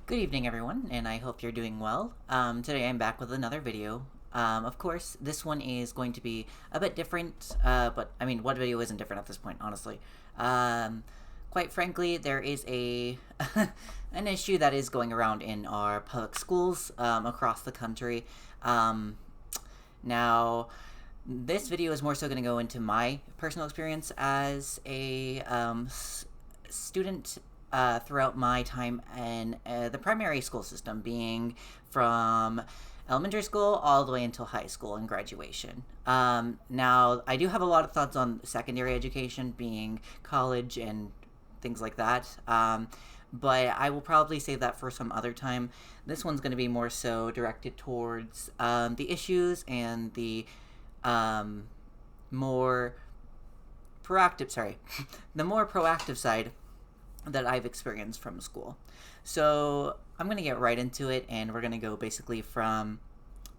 Good evening, everyone, and I hope you're doing well. Today I'm back with another video. Of course, this one is going to be a bit different, but I mean, what video isn't different at this point, honestly? Um, quite frankly, there is a an issue that is going around in our public schools across the country. Um, now, this video is more so going to go into my personal experience as a student throughout my time in the primary school system, being from elementary school all the way until high school and graduation. Now, I do have a lot of thoughts on secondary education, being college and things like that. But I will probably save that for some other time. This one's going to be more so directed towards the issues and the um, more proactive, sorry, the more proactive side that I've experienced from school. So I'm going to get right into it, and we're going to go basically from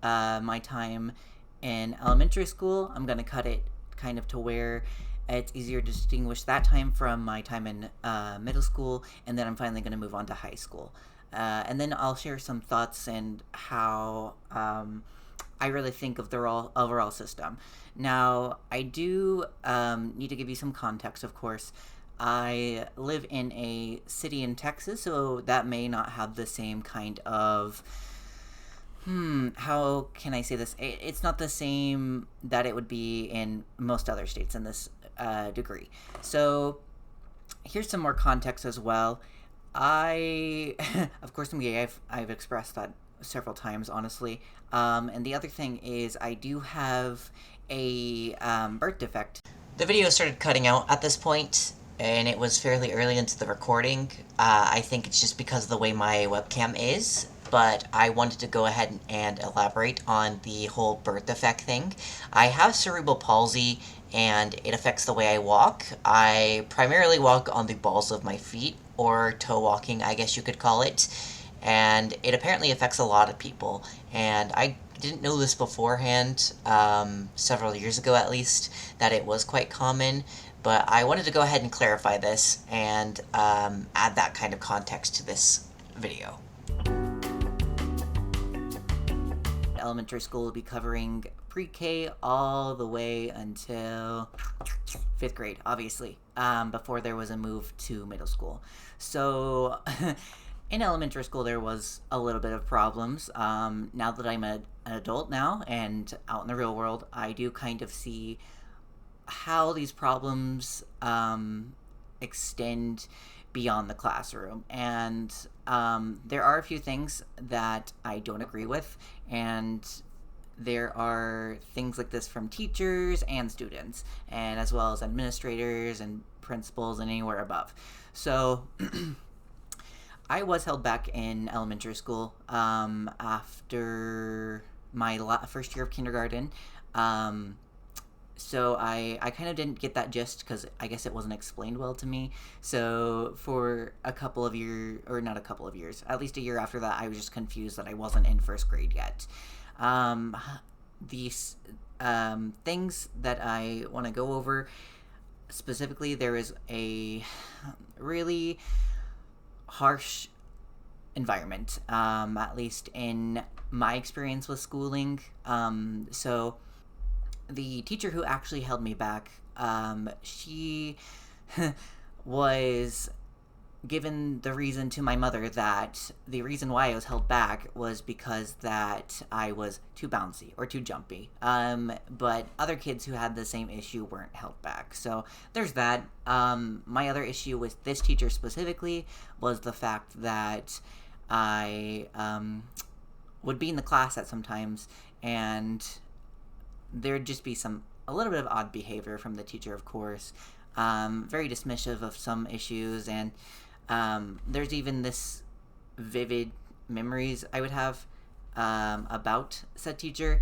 my time in elementary school. I'm going to cut it kind of to where it's easier to distinguish that time from my time in middle school, and then I'm finally going to move on to high school. And then I'll share some thoughts and how I really think of the overall system. Now, I do need to give you some context, of course. I live in a city in Texas, so that may not have the same kind of. How can I say this? It's not the same that it would be in most other states in this degree. So, here's some more context as well. I, of course, I'm gay. I've expressed that several times, honestly. And the other thing is, I do have a birth defect. The video started cutting out at this point, and it was fairly early into the recording. I think it's just because of the way my webcam is, but I wanted to go ahead and elaborate on the whole birth defect thing. I have cerebral palsy, and it affects the way I walk. I primarily walk on the balls of my feet, or toe walking, I guess you could call it, and it apparently affects a lot of people. And I didn't know this beforehand, several years ago at least, that it was quite common, but I wanted to go ahead and clarify this and add that kind of context to this video. Elementary school will be covering pre-K all the way until 5th grade, obviously, before there was a move to middle school. So in elementary school, there was a little bit of problems. Now that I'm an adult now and out in the real world, I do kind of see how these problems extend beyond the classroom. And there are a few things that I don't agree with, and there are things like this from teachers and students, and as well as administrators and principals and anywhere above. So I was held back in elementary school after my first year of kindergarten. So I kind of didn't get that gist because I guess it wasn't explained well to me. So for a couple of years, or not a couple of years, at least a year after that, I was just confused that I wasn't in first grade yet. These things that I want to go over specifically, there is a really harsh environment, at least in my experience with schooling. So the teacher who actually held me back, she was given the reason to my mother that the reason why I was held back was because that I was too bouncy or too jumpy. But other kids who had the same issue weren't held back. So there's that. My other issue with this teacher specifically was the fact that I would be in the class at sometimes, and there'd just be a little bit of odd behavior from the teacher, of course. Very dismissive of some issues, and there's even this vivid memories I would have about said teacher.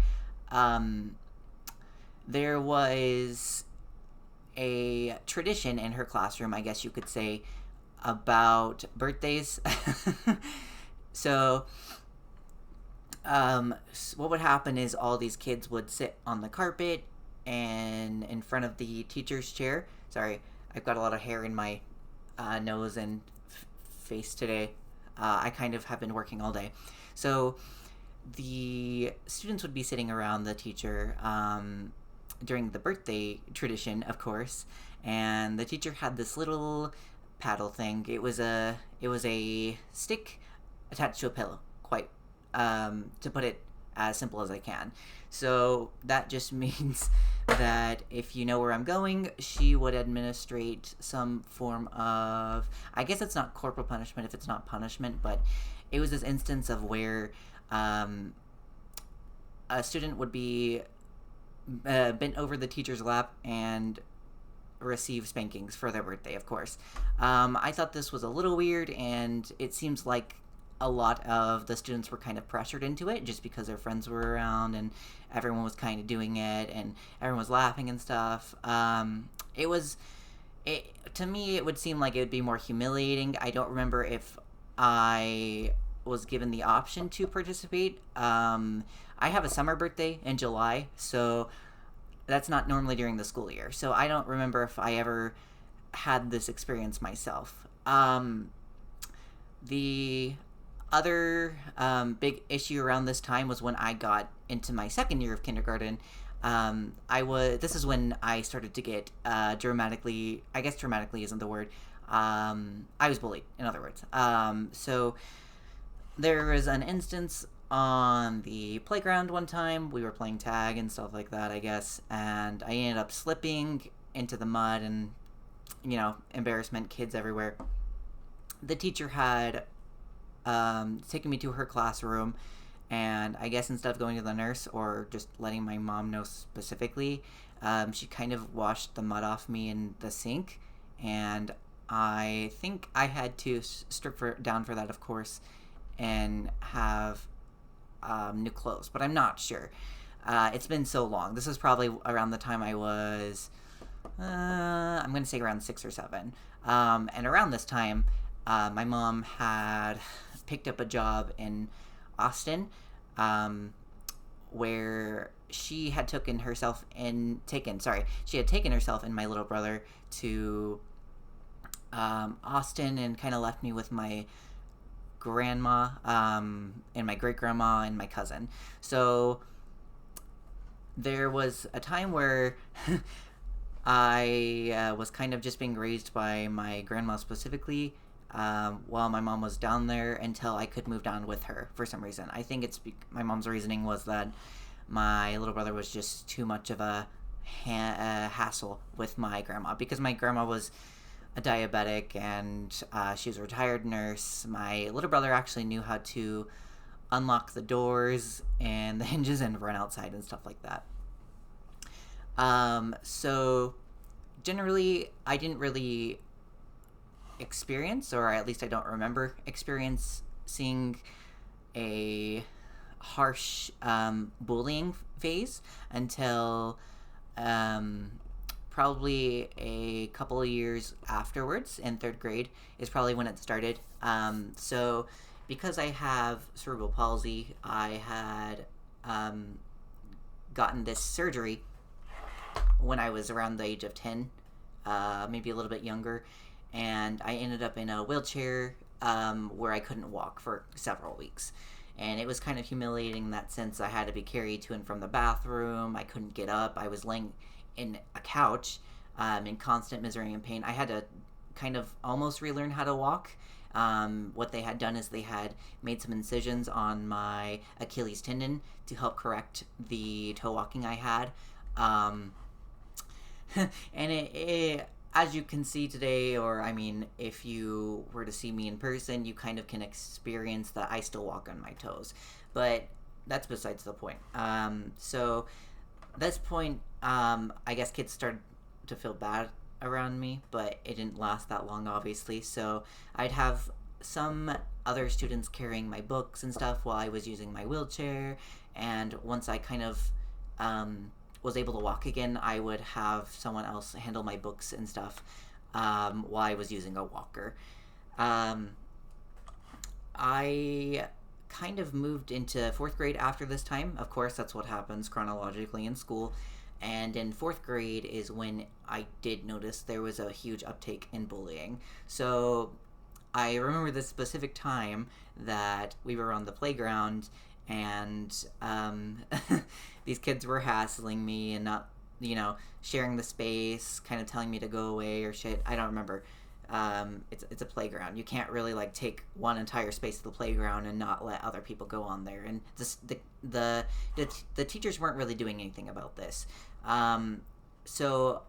There was a tradition in her classroom, I guess you could say, about birthdays. So what would happen is all these kids would sit on the carpet and in front of the teacher's chair. Sorry, I've got a lot of hair in my nose and face today. I kind of have been working all day. So the students would be sitting around the teacher during the birthday tradition, of course, and the teacher had this little paddle thing. It was a stick attached to a pillow, quite to put it as simple as I can. So that just means that if you know where I'm going, she would administrate some form of, I guess it's not corporal punishment if it's not punishment, but it was this instance of where um, a student would be bent over the teacher's lap and receive spankings for their birthday, of course. I thought this was a little weird, and it seems like a lot of the students were kind of pressured into it just because their friends were around and everyone was kind of doing it and everyone was laughing and stuff. To me, it would seem like it would be more humiliating. I don't remember if I was given the option to participate. I have a summer birthday in July, so that's not normally during the school year. So I don't remember if I ever had this experience myself. The other big issue around this time was when I got into my second year of kindergarten. This is when I started to get dramatically, I guess dramatically isn't the word. I was bullied, in other words. So there was an instance on the playground one time. We were playing tag and stuff like that, I guess, and I ended up slipping into the mud and, embarrassment, kids everywhere. The teacher had taken me to her classroom, and I guess instead of going to the nurse or just letting my mom know specifically, she kind of washed the mud off me in the sink, and I think I had to strip down for that, of course, and have new clothes, but I'm not sure. It's been so long. This is probably around the time I was, I'm going to say around 6 or 7. And around this time, my mom had picked up a job in Austin, where she had taken herself and my little brother to Austin and kind of left me with my grandma and my great grandma and my cousin. So there was a time where I was kind of just being raised by my grandma specifically, while my mom was down there until I could move down with her for some reason. I think my mom's reasoning was that my little brother was just too much of a hassle with my grandma, because my grandma was a diabetic and she was a retired nurse. My little brother actually knew how to unlock the doors and the hinges and run outside and stuff like that. So generally, I didn't really experience, or at least I don't remember experiencing a harsh bullying phase until probably a couple of years afterwards. In 3rd grade is probably when it started. So because I have cerebral palsy, I had gotten this surgery when I was around the age of 10, maybe a little bit younger, and I ended up in a wheelchair where I couldn't walk for several weeks. And it was kind of humiliating in that sense. I had to be carried to and from the bathroom. I couldn't get up. I was laying in a couch in constant misery and pain. I had to kind of almost relearn how to walk. What they had done is they had made some incisions on my Achilles tendon to help correct the toe walking I had. And it, as you can see today, or I mean, if you were to see me in person, you kind of can experience that I still walk on my toes. But that's besides the point. So at this point, I guess kids started to feel bad around me, but it didn't last that long, obviously. So I'd have some other students carrying my books and stuff while I was using my wheelchair, and once I kind of was able to walk again, I would have someone else handle my books and stuff while I was using a walker. I kind of moved into 4th grade after this time. Of course, that's what happens chronologically in school. And in 4th grade is when I did notice there was a huge uptake in bullying. So I remember this specific time that we were on the playground, and these kids were hassling me and not, sharing the space, kind of telling me to go away or shit. I don't remember. It's a playground. You can't really like take one entire space of the playground and not let other people go on there. And the teachers weren't really doing anything about this. So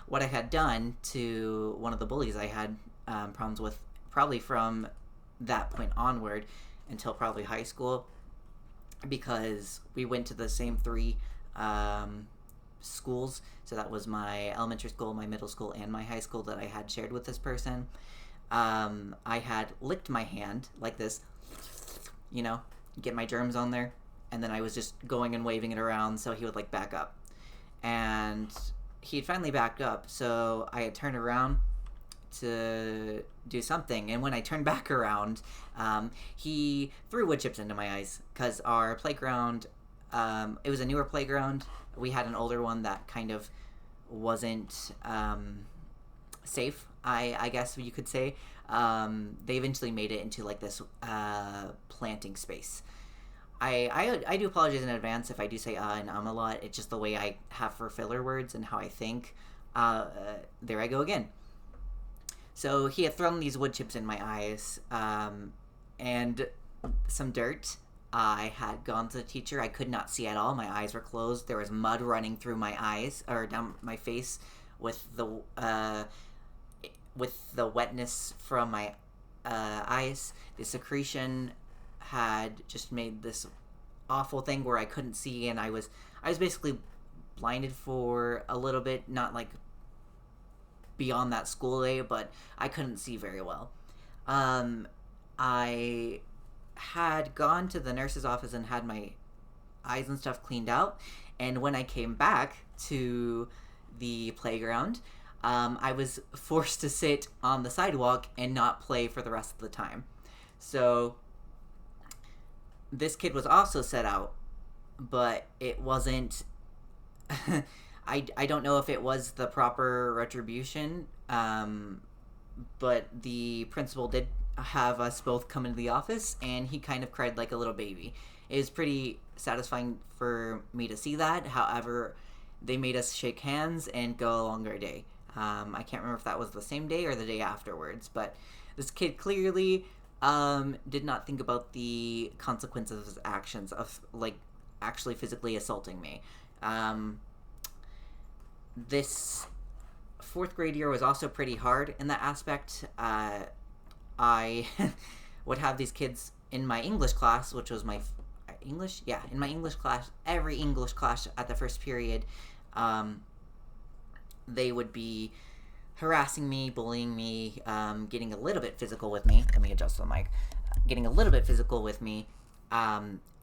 what I had done to one of the bullies I had problems with, probably from that point onward until probably high school, because we went to the same three schools. So that was my elementary school, my middle school, and my high school that I had shared with this person. I had licked my hand like this, get my germs on there, and then I was just going and waving it around so he would like back up. And he had finally backed up, so I had turned around to do something, and when I turned back around, he threw wood chips into my eyes, because our playground, it was a newer playground. We had an older one that kind of wasn't safe, I guess you could say. They eventually made it into like this planting space. I do apologize in advance if I do say and a lot. It's just the way I have for filler words and how I think. There I go again. So he had thrown these wood chips in my eyes, and some dirt. I had gone to the teacher. I could not see at all. My eyes were closed. There was mud running through my eyes, or down my face, with the wetness from my eyes. The secretion had just made this awful thing where I couldn't see, and I was basically blinded for a little bit, not like beyond that school day, but I couldn't see very well. I had gone to the nurse's office and had my eyes and stuff cleaned out, and when I came back to the playground, I was forced to sit on the sidewalk and not play for the rest of the time. So this kid was also set out, but it wasn't I don't know if it was the proper retribution, but the principal did have us both come into the office, and he kind of cried like a little baby. It was pretty satisfying for me to see that. However, they made us shake hands and go along our day. I can't remember if that was the same day or the day afterwards, but this kid clearly did not think about the consequences of his actions of like actually physically assaulting me. This fourth grade year was also pretty hard in that aspect. I would have these kids in my English class, which was my in my English class, every English class at the first period, they would be harassing me, bullying me, getting a little bit physical with me. Let me adjust the mic. Getting a little bit physical with me.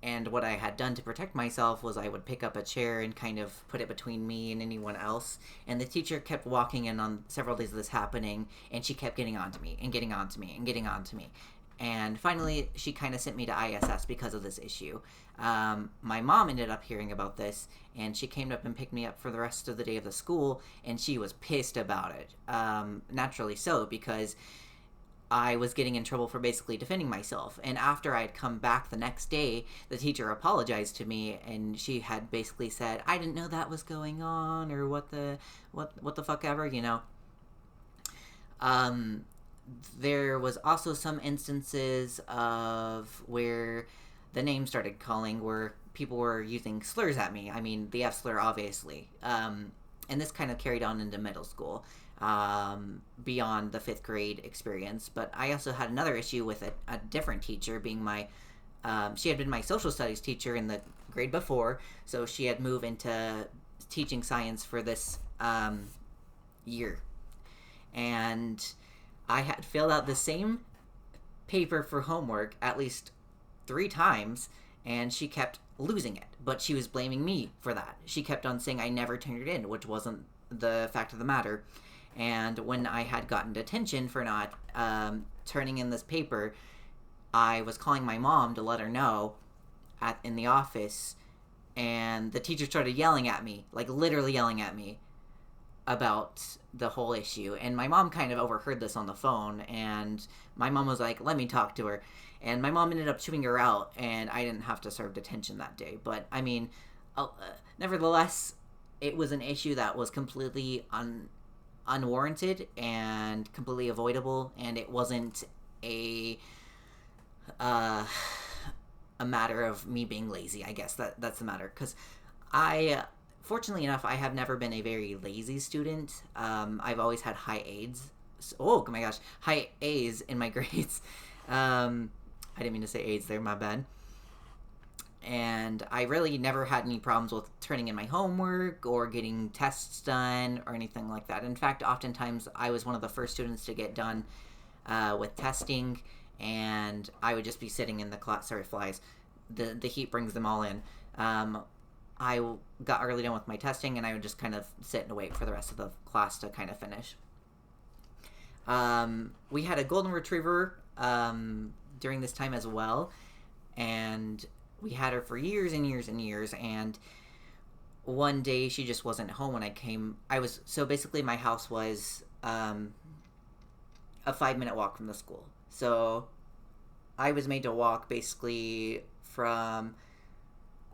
And what I had done to protect myself was I would pick up a chair and kind of put it between me and anyone else. And the teacher kept walking in on several days of this happening, and she kept getting onto me and getting onto me and getting onto me. And finally, she kind of sent me to ISS because of this issue. My mom ended up hearing about this, and she came up and picked me up for the rest of the day of the school, and she was pissed about it. Naturally so, because I was getting in trouble for basically defending myself. And after I had come back the next day, the teacher apologized to me, and she had basically said, I didn't know that was going on, or what the fuck ever, There was also some instances of where the name started calling, where people were using slurs at me. I mean, the F slur, obviously. And this kind of carried on into middle school. Beyond the 5th grade experience. But I also had another issue with a different teacher being she had been my social studies teacher in the grade before, so she had moved into teaching science for this year. And I had filled out the same paper for homework at least 3 times, and she kept losing it. But she was blaming me for that. She kept on saying I never turned it in, which wasn't the fact of the matter. And when I had gotten detention for not turning in this paper, I was calling my mom to let her know in the office, and the teacher started yelling at me, like literally yelling at me, about the whole issue, and my mom kind of overheard this on the phone, and my mom was like, let me talk to her, and my mom ended up chewing her out, and I didn't have to serve detention that day. But I mean, nevertheless, it was an issue that was completely unwarranted and completely avoidable, and it wasn't a uh, a matter of me being lazy. I guess that's the matter, because I, fortunately enough, I have never been a very lazy student. I've always had high A's. Oh my gosh, high A's in my grades. I didn't mean to say A's there, my bad. And I really never had any problems with turning in my homework or getting tests done or anything like that. In fact, oftentimes I was one of the first students to get done with testing, and I would just be sitting in the class. Sorry, flies. The heat brings them all in. I got early done with my testing, and I would just kind of sit and wait for the rest of the class to kind of finish. We had a golden retriever during this time as well, and we had her for years and years and years, and one day she just wasn't home when I came. So basically my house was a 5-minute walk from the school. So I was made to walk basically from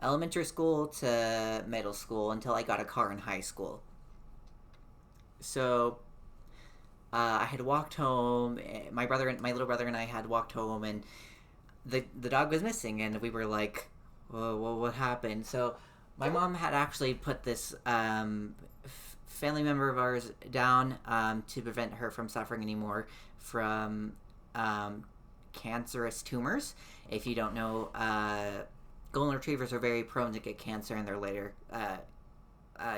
elementary school to middle school until I got a car in high school. So I had walked home. My little brother and I had walked home, and the dog was missing, and we were like, "Whoa, what happened?" So my mom had actually put this family member of ours down to prevent her from suffering anymore from cancerous tumors. If you don't know, golden retrievers are very prone to get cancer in their later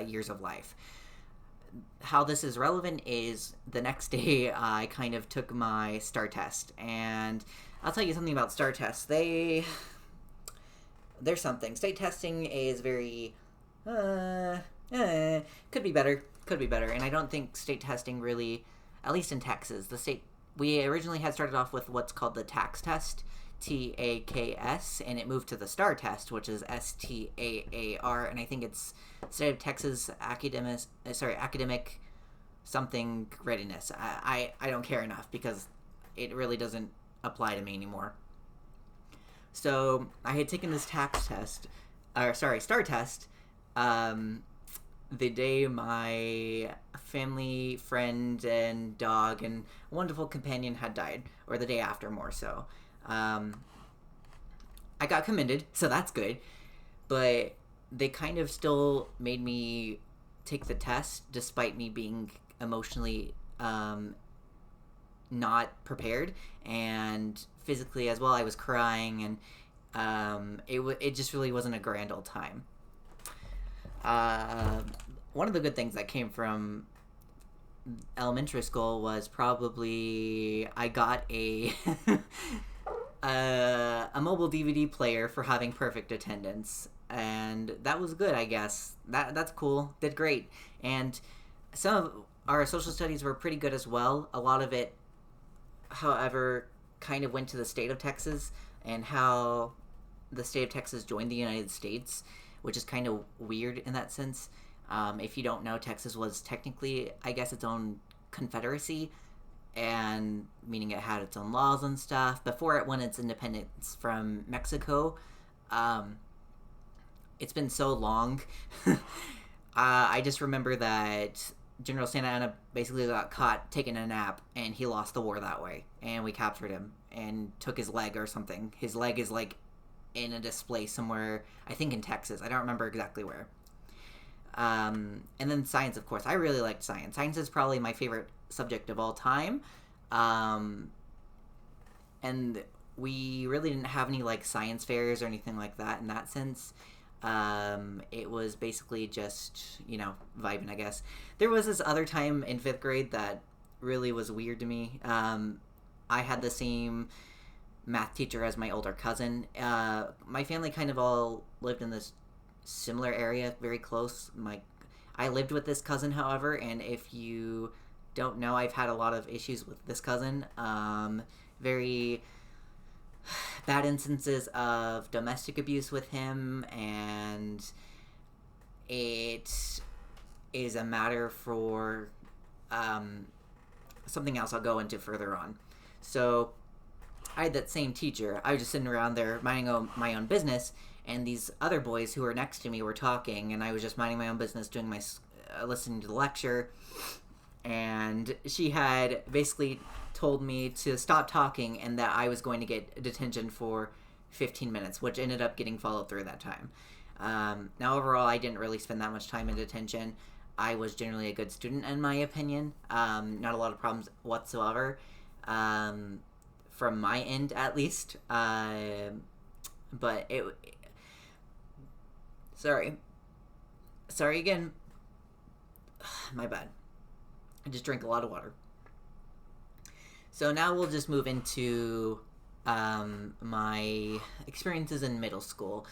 years of life. How this is relevant is the next day I kind of took my STAR test, and I'll tell you something about STAR tests. There's something. State testing is very could be better, and I don't think state testing really, at least in Texas, we originally had started off with what's called the TAKS test, TAKS, and it moved to the STAR test, which is STAAR, and I think it's State of Texas academic something readiness. I don't care enough because it really doesn't apply to me anymore. So I had taken this STAR test, the day my family, friend, and dog and wonderful companion had died, or the day after more so. I got commended, so that's good, but they kind of still made me take the test despite me being emotionally not prepared, and physically as well. I was crying, and it just really wasn't a grand old time. One of the good things that came from elementary school was probably I got a a mobile DVD player for having perfect attendance, and that was good, I guess. That's cool. Did great. And some of our social studies were pretty good as well. A lot of it, however, kind of went to the state of Texas and how the state of Texas joined the United States, which is kind of weird in that sense. If you don't know, Texas was technically, I guess, its own confederacy, and meaning it had its own laws and stuff before it won its independence from Mexico. It's been so long. I just remember that General Santa Anna basically got caught taking a nap, and he lost the war that way, and we captured him and took his leg or something. His leg is like in a display somewhere, I think in Texas. I don't remember exactly where. And then science, of course. I really liked science. Science is probably my favorite subject of all time. And we really didn't have any like science fairs or anything like that in that sense. It was basically just, vibing, I guess. There was this other time in 5th grade that really was weird to me. I had the same math teacher as my older cousin. My family kind of all lived in this similar area, very close. I lived with this cousin, however, and if you don't know, I've had a lot of issues with this cousin. Very bad instances of domestic abuse with him, and it is a matter for um, something else I'll go into further on. So I had that same teacher. I was just sitting around there minding my own business, and these other boys who were next to me were talking, and I was just minding my own business, doing my listening to the lecture. And she had basically told me to stop talking and that I was going to get detention for 15 minutes, which ended up getting followed through that time. Now, overall, I didn't really spend that much time in detention. I was generally a good student, in my opinion. Not a lot of problems whatsoever, from my end, at least. But it. Sorry again. My bad. I just drank a lot of water. So now we'll just move into my experiences in middle school.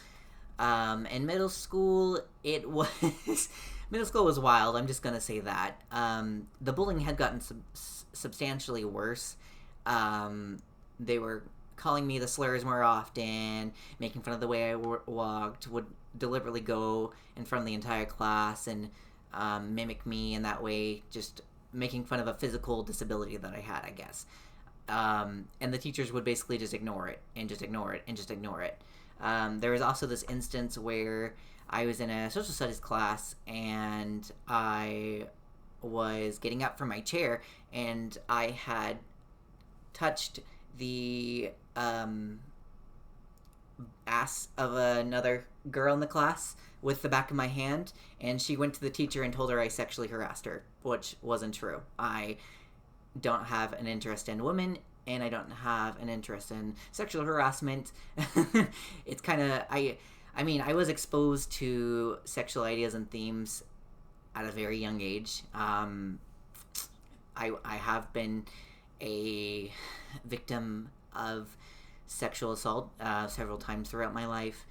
In middle school, it was middle school was wild. I'm just gonna say that. The bullying had gotten substantially worse. They were calling me the slurs more often, making fun of the way I walked, would deliberately go in front of the entire class and mimic me in that way, just making fun of a physical disability that I had, I guess. And the teachers would basically just ignore it and just ignore it and just ignore it. There was also this instance where I was in a social studies class and I was getting up from my chair and I had touched the ass of another girl in the class with the back of my hand, and she went to the teacher and told her I sexually harassed her, which wasn't true. I don't have an interest in women, and I don't have an interest in sexual harassment. It's kind of I mean, I was exposed to sexual ideas and themes at a very young age. I have been a victim of sexual assault several times throughout my life,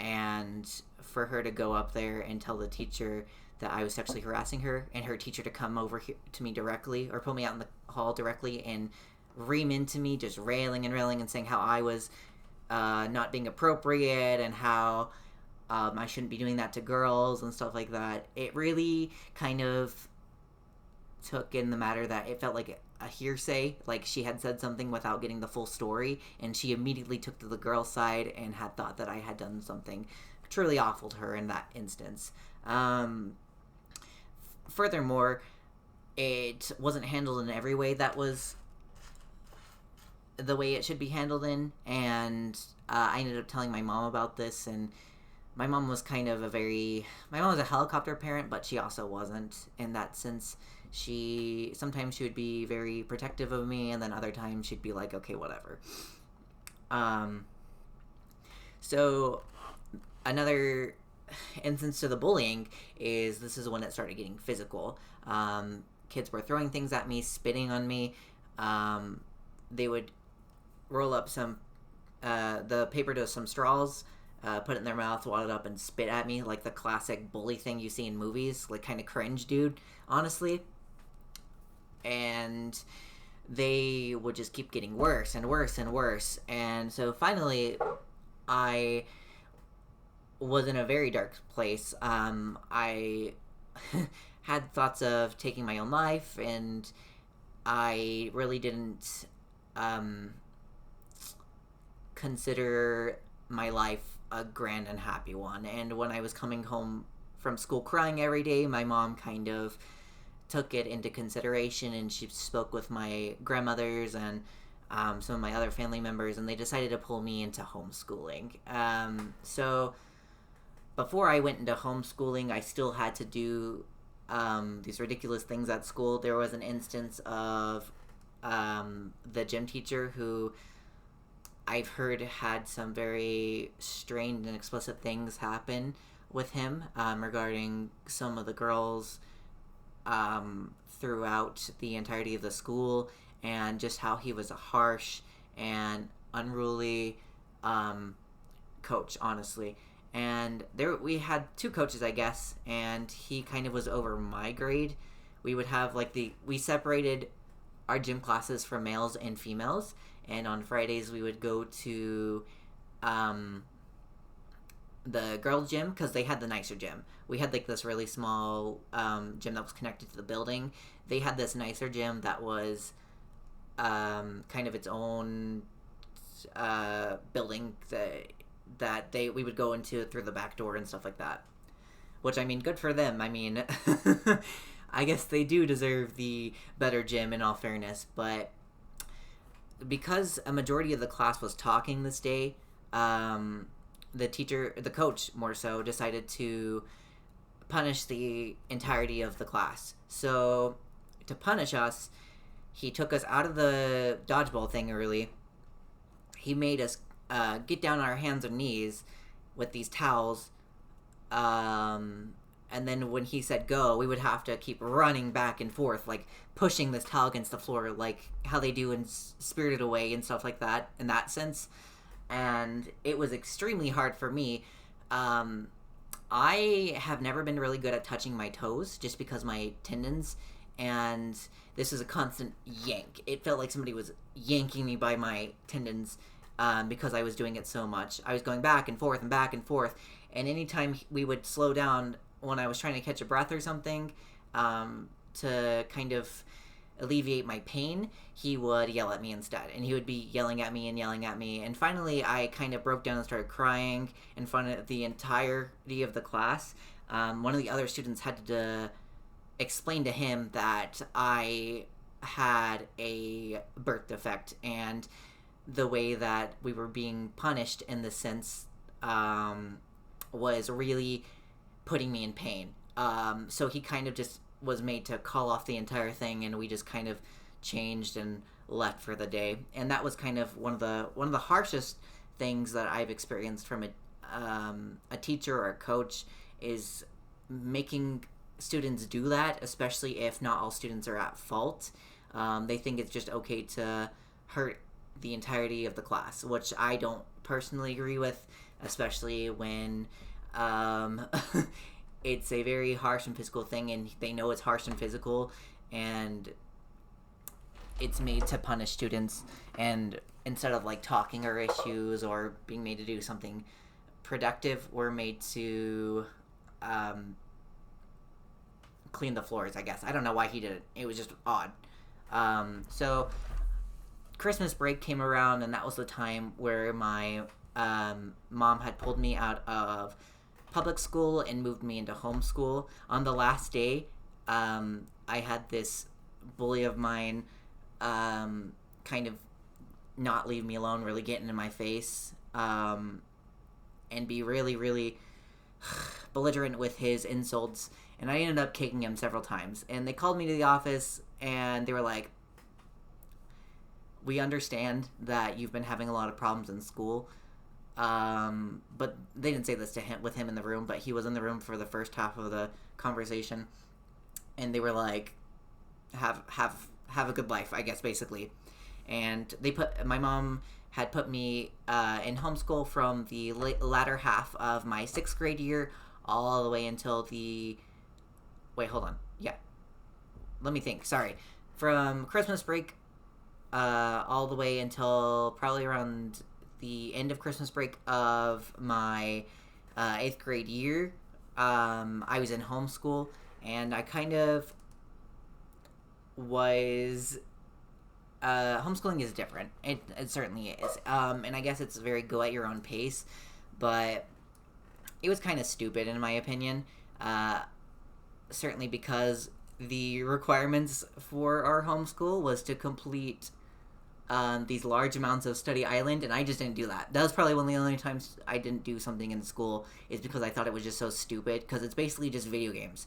and for her to go up there and tell the teacher that I was sexually harassing her, and her teacher to come over here to me directly or pull me out in the hall directly and ream into me, just railing and saying how I was not being appropriate and how I shouldn't be doing that to girls and stuff like that. It really kind of took in the matter that it felt like a hearsay, like she had said something without getting the full story, and she immediately took to the girl's side and had thought that I had done something truly awful to her in that instance. Furthermore, it wasn't handled in every way that was the way it should be handled in, and I ended up telling my mom about this, and my mom was kind of my mom was a helicopter parent, but she also wasn't in that sense. Sometimes she would be very protective of me, and then other times she'd be like, okay, whatever. So another instance to the bullying is this is when it started getting physical. Kids were throwing things at me, spitting on me. They would roll up the paper to some straws, put it in their mouth, wad it up, and spit at me, like the classic bully thing you see in movies, like kind of cringe, dude, honestly. And they would just keep getting worse and worse and worse. And so finally, I was in a very dark place. I had thoughts of taking my own life, and I really didn't consider my life a grand and happy one. And when I was coming home from school crying every day, my mom kind of took it into consideration, and she spoke with my grandmothers and some of my other family members, and they decided to pull me into homeschooling. So before I went into homeschooling, I still had to do these ridiculous things at school. There was an instance of the gym teacher who I've heard had some very strange and explicit things happen with him regarding some of the girls throughout the entirety of the school, and just how he was a harsh and unruly coach, honestly. And we had two coaches, I guess, and he kind of was over my grade. We would have we separated our gym classes for males and females, and on Fridays we would go to the girls' gym because they had the nicer gym. We had like this really small gym that was connected to the building. They had this nicer gym that was kind of its own building that we would go into through the back door and stuff like that. Which, I mean, good for them. I mean, I guess they do deserve the better gym in all fairness, but because a majority of the class was talking this day, the coach more so, decided to punish the entirety of the class. So, to punish us, he took us out of the dodgeball thing early. He made us get down on our hands and knees with these towels. And then when he said go, we would have to keep running back and forth, like pushing this towel against the floor, like how they do in Spirited Away and stuff like that, in that sense. And it was extremely hard for me. I have never been really good at touching my toes just because my tendons, and this was a constant yank. It felt like somebody was yanking me by my tendons because I was doing it so much. I was going back and forth and back and forth, and anytime we would slow down when I was trying to catch a breath or something to kind of alleviate my pain, he would yell at me instead. And he would be yelling at me. And finally, I kind of broke down and started crying in front of the entirety of the class. One of the other students had to explain to him that I had a birth defect, and the way that we were being punished in this sense was really putting me in pain. So he kind of just was made to call off the entire thing, and we just kind of changed and left for the day. And that was kind of one of the harshest things that I've experienced from a teacher or a coach, is making students do that, especially if not all students are at fault. They think it's just okay to hurt the entirety of the class, which I don't personally agree with, especially when it's a very harsh and physical thing, and they know it's harsh and physical, and it's made to punish students, and instead of like talking our issues or being made to do something productive, we're made to clean the floors, I guess. I don't know why he did it. It was just odd. So Christmas break came around, and that was the time where my mom had pulled me out of public school and moved me into homeschool. On the last day, I had this bully of mine kind of not leave me alone, really get into my face, and be really, really belligerent with his insults. And I ended up kicking him several times. And they called me to the office, and they were like, "We understand that you've been having a lot of problems in school." But they didn't say this to him with him in the room, but he was in the room for the first half of the conversation, and they were like, have a good life, I guess, basically. And my mom had put me in homeschool from the latter half of my 6th grade year all the way until let me think, sorry, from Christmas break all the way until probably around the end of Christmas break of my 8th grade year. I was in homeschool, and I kind of was... homeschooling is different. It certainly is. And I guess it's very go at your own pace, but it was kind of stupid in my opinion. Certainly because the requirements for our homeschool was to complete these large amounts of study island, and I just didn't do that. That was probably one of the only times I didn't do something in school, is because I thought it was just so stupid, because it's basically just video games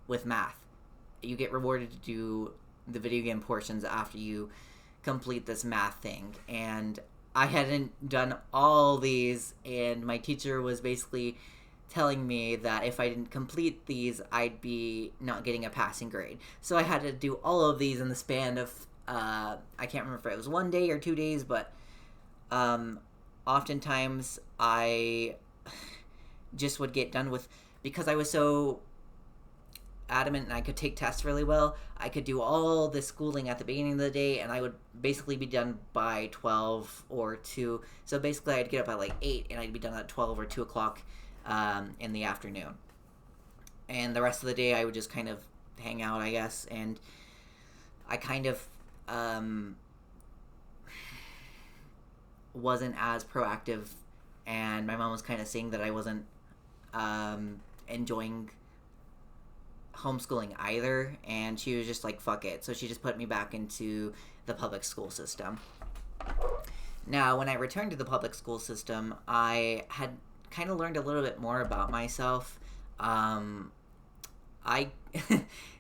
with math. You get rewarded to do the video game portions after you complete this math thing, and I hadn't done all these, and my teacher was basically telling me that if I didn't complete these, I'd be not getting a passing grade. So I had to do all of these in the span of I can't remember if it was 1 day or 2 days, but oftentimes I just would get done with, because I was so adamant and I could take tests really well, I could do all this schooling at the beginning of the day, and I would basically be done by 12 or 2. So basically, I'd get up at like 8, and I'd be done at 12 or 2 o'clock in the afternoon. And the rest of the day, I would just kind of hang out, I guess, and I kind of wasn't as proactive, and my mom was kind of saying that I wasn't enjoying homeschooling either, and she was just like, fuck it. So she just put me back into the public school system. Now, when I returned to the public school system, I had kind of learned a little bit more about myself.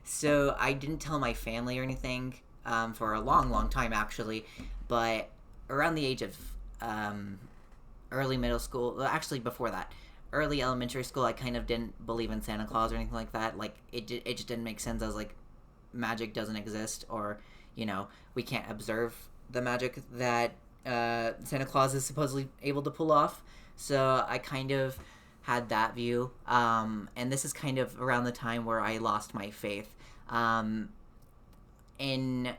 So I didn't tell my family or anything for a long time, actually, but around the age of early middle school, well, actually before that, early elementary school, I kind of didn't believe in Santa Claus or anything like that. Like, it just didn't make sense. I was like, magic doesn't exist, or, we can't observe the magic that Santa Claus is supposedly able to pull off. So I kind of had that view, and this is kind of around the time where I lost my faith. In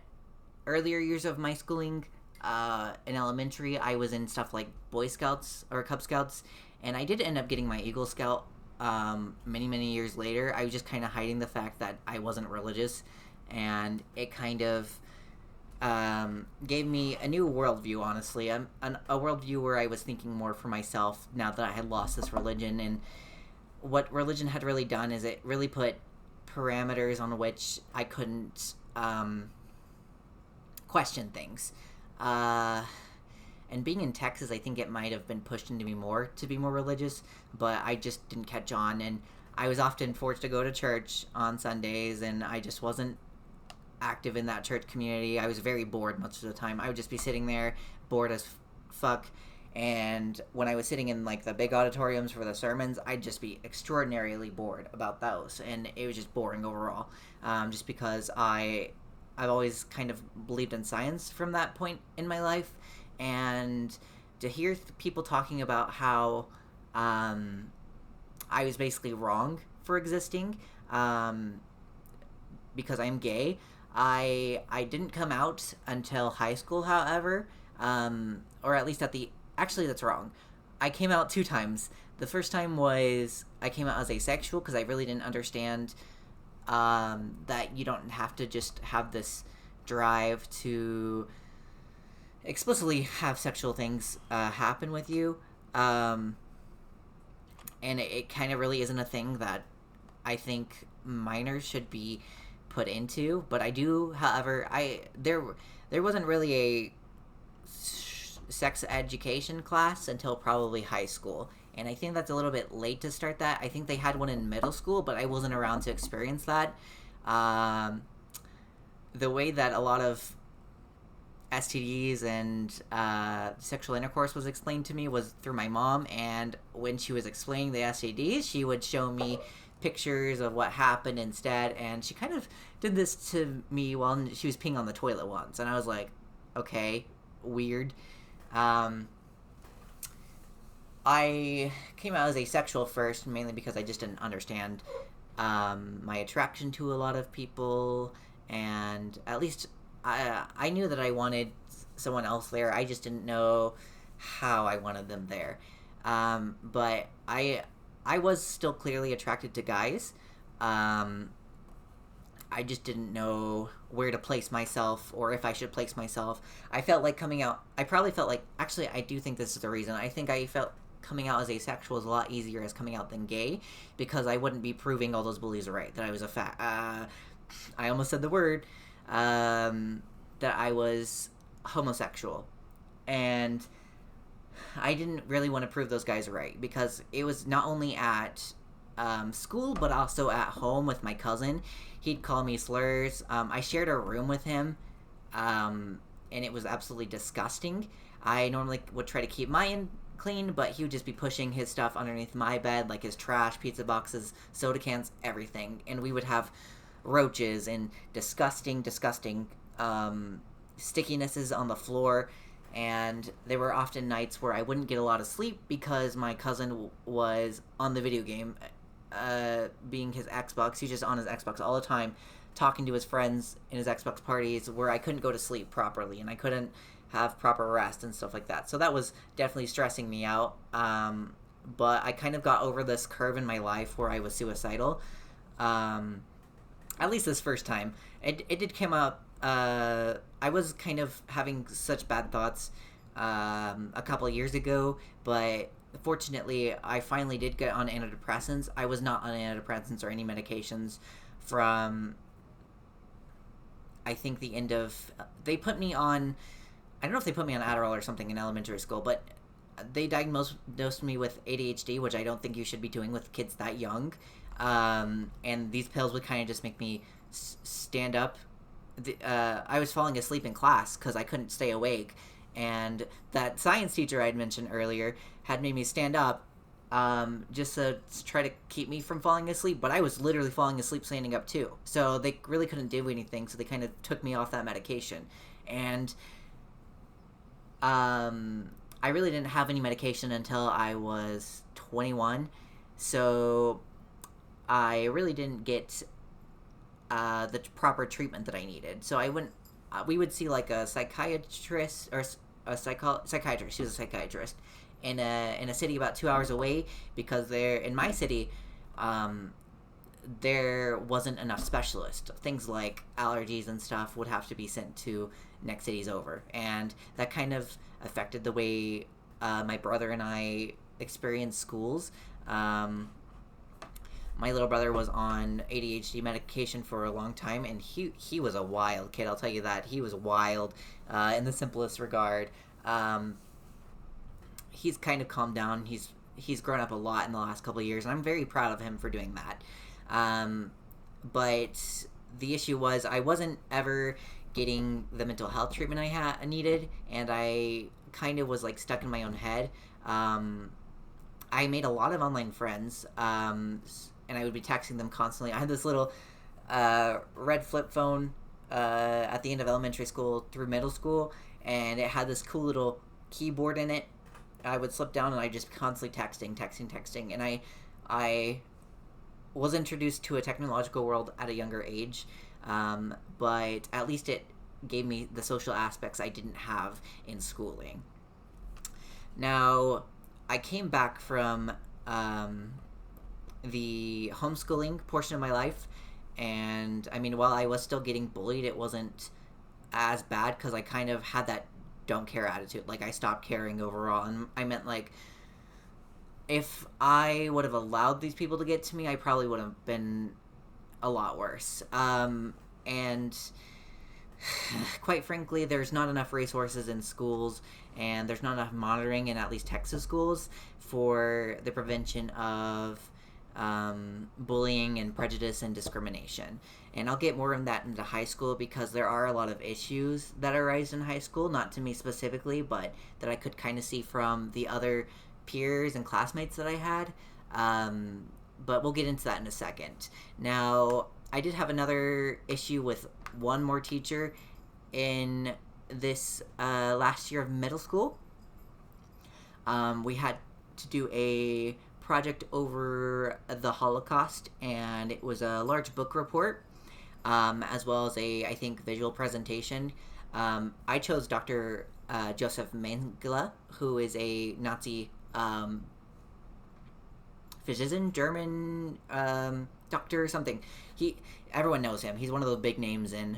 earlier years of my schooling, in elementary, I was in stuff like Boy Scouts or Cub Scouts, and I did end up getting my Eagle Scout many years later. I was just kind of hiding the fact that I wasn't religious, and it kind of gave me a new worldview, honestly. A worldview where I was thinking more for myself now that I had lost this religion. And what religion had really done is it really put parameters on which I couldn't question things. And being in Texas, I think it might have been pushed into me more to be more religious, but I just didn't catch on. And I was often forced to go to church on Sundays, and I just wasn't active in that church community. I was very bored much of the time. I would just be sitting there, bored as fuck. And when I was sitting in like the big auditoriums for the sermons, I'd just be extraordinarily bored about those, and it was just boring overall. Just because I've always kind of believed in science from that point in my life, and to hear people talking about how I was basically wrong for existing because I'm gay. I didn't come out until high school, however, or at least actually that's wrong. I came out 2 times. The first time was I came out as asexual because I really didn't understand that you don't have to just have this drive to explicitly have sexual things happen with you. And it kind of really isn't a thing that I think minors should be put into. But I do, however, there wasn't really a sex education class until probably high school, and I think that's a little bit late to start that. I think they had one in middle school, but I wasn't around to experience that. The way that a lot of STDs and sexual intercourse was explained to me was through my mom, and when she was explaining the STDs, she would show me pictures of what happened instead, and she kind of did this to me while she was peeing on the toilet once, and I was like, okay, weird. I came out as asexual first, mainly because I just didn't understand my attraction to a lot of people, and at least I knew that I wanted someone else there. I just didn't know how I wanted them there. But I was still clearly attracted to guys. I just didn't know where to place myself, or if I should place myself. I felt like coming out... I probably felt like... Actually, I do think this is the reason. I think I felt coming out as asexual is a lot easier as coming out than gay, because I wouldn't be proving all those bullies right, that I was I almost said the word... that I was homosexual. And I didn't really want to prove those guys right, because it was not only at school, but also at home with my cousin. He'd call me slurs. I shared a room with him, and it was absolutely disgusting. I normally would try to keep mine clean, but he would just be pushing his stuff underneath my bed, like his trash, pizza boxes, soda cans, everything. And we would have roaches and disgusting stickinesses on the floor, and there were often nights where I wouldn't get a lot of sleep because my cousin was on the video game being his Xbox. He's just on his Xbox all the time, talking to his friends in his Xbox parties, where I couldn't go to sleep properly and I couldn't have proper rest and stuff like that. So that was definitely stressing me out. But I kind of got over this curve in my life where I was suicidal. At least this first time. It did come up. I was kind of having such bad thoughts a couple of years ago, but fortunately, I finally did get on antidepressants. I was not on antidepressants or any medications from, I think, the end of... They put me on... I don't know if they put me on Adderall or something in elementary school, but they diagnosed me with ADHD, which I don't think you should be doing with kids that young. And these pills would kind of just make me stand up. I was falling asleep in class because I couldn't stay awake. And that science teacher I'd mentioned earlier had made me stand up just to try to keep me from falling asleep. But I was literally falling asleep standing up too. So they really couldn't do anything. So they kind of took me off that medication. And I really didn't have any medication until I was 21. So I really didn't get the proper treatment that I needed. So I went... we would see like a psychiatrist or a psychiatrist. She was a psychiatrist in a city about 2 hours away, because in my city, there wasn't enough specialists. Things like allergies and stuff would have to be sent to next cities over, and that kind of affected the way my brother and I experienced schools. My little brother was on ADHD medication for a long time, and he was a wild kid, I'll tell you that. He was wild in the simplest regard. He's kind of calmed down. He's grown up a lot in the last couple of years, and I'm very proud of him for doing that. But the issue was I wasn't ever getting the mental health treatment I needed, and I kind of was like stuck in my own head. I made a lot of online friends, and I would be texting them constantly. I had this little red flip phone at the end of elementary school through middle school, and it had this cool little keyboard in it. I would slip down and I just constantly texting, and I was introduced to a technological world at a younger age, but at least it gave me the social aspects I didn't have in schooling. Now, I came back from the homeschooling portion of my life, and I mean, while I was still getting bullied, it wasn't as bad because I kind of had that don't care attitude. Like, I stopped caring overall, and I meant, like, if I would have allowed these people to get to me, I probably would have been a lot worse. And quite frankly, there's not enough resources in schools, and there's not enough monitoring in at least Texas schools for the prevention of bullying and prejudice and discrimination. And I'll get more of that into high school, because there are a lot of issues that arise in high school, not to me specifically, but that I could kind of see from the other peers and classmates that I had. But we'll get into that in a second. Now, I did have another issue with one more teacher in this last year of middle school. We had to do a project over the Holocaust, and it was a large book report, as well as I think, visual presentation. I chose Dr. Joseph Mengele, who is a Nazi physician, German doctor or something. Everyone knows him. He's one of the big names in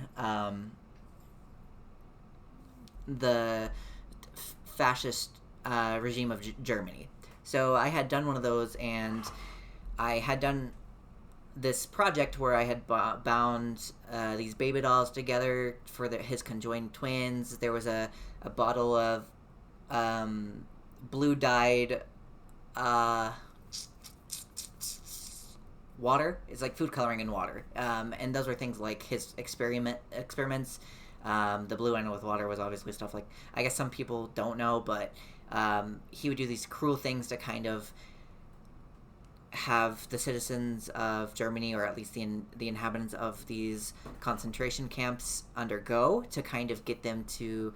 the fascist regime of Germany. So I had done one of those, and I had done this project where I had bound these baby dolls together for his conjoined twins. There was a bottle of blue dyed water. It's like food coloring in water, and those were things like his experiments. The blue end with water was obviously stuff like, I guess some people don't know, but he would do these cruel things to kind of have the citizens of Germany, or at least the inhabitants of these concentration camps, undergo, to kind of get them to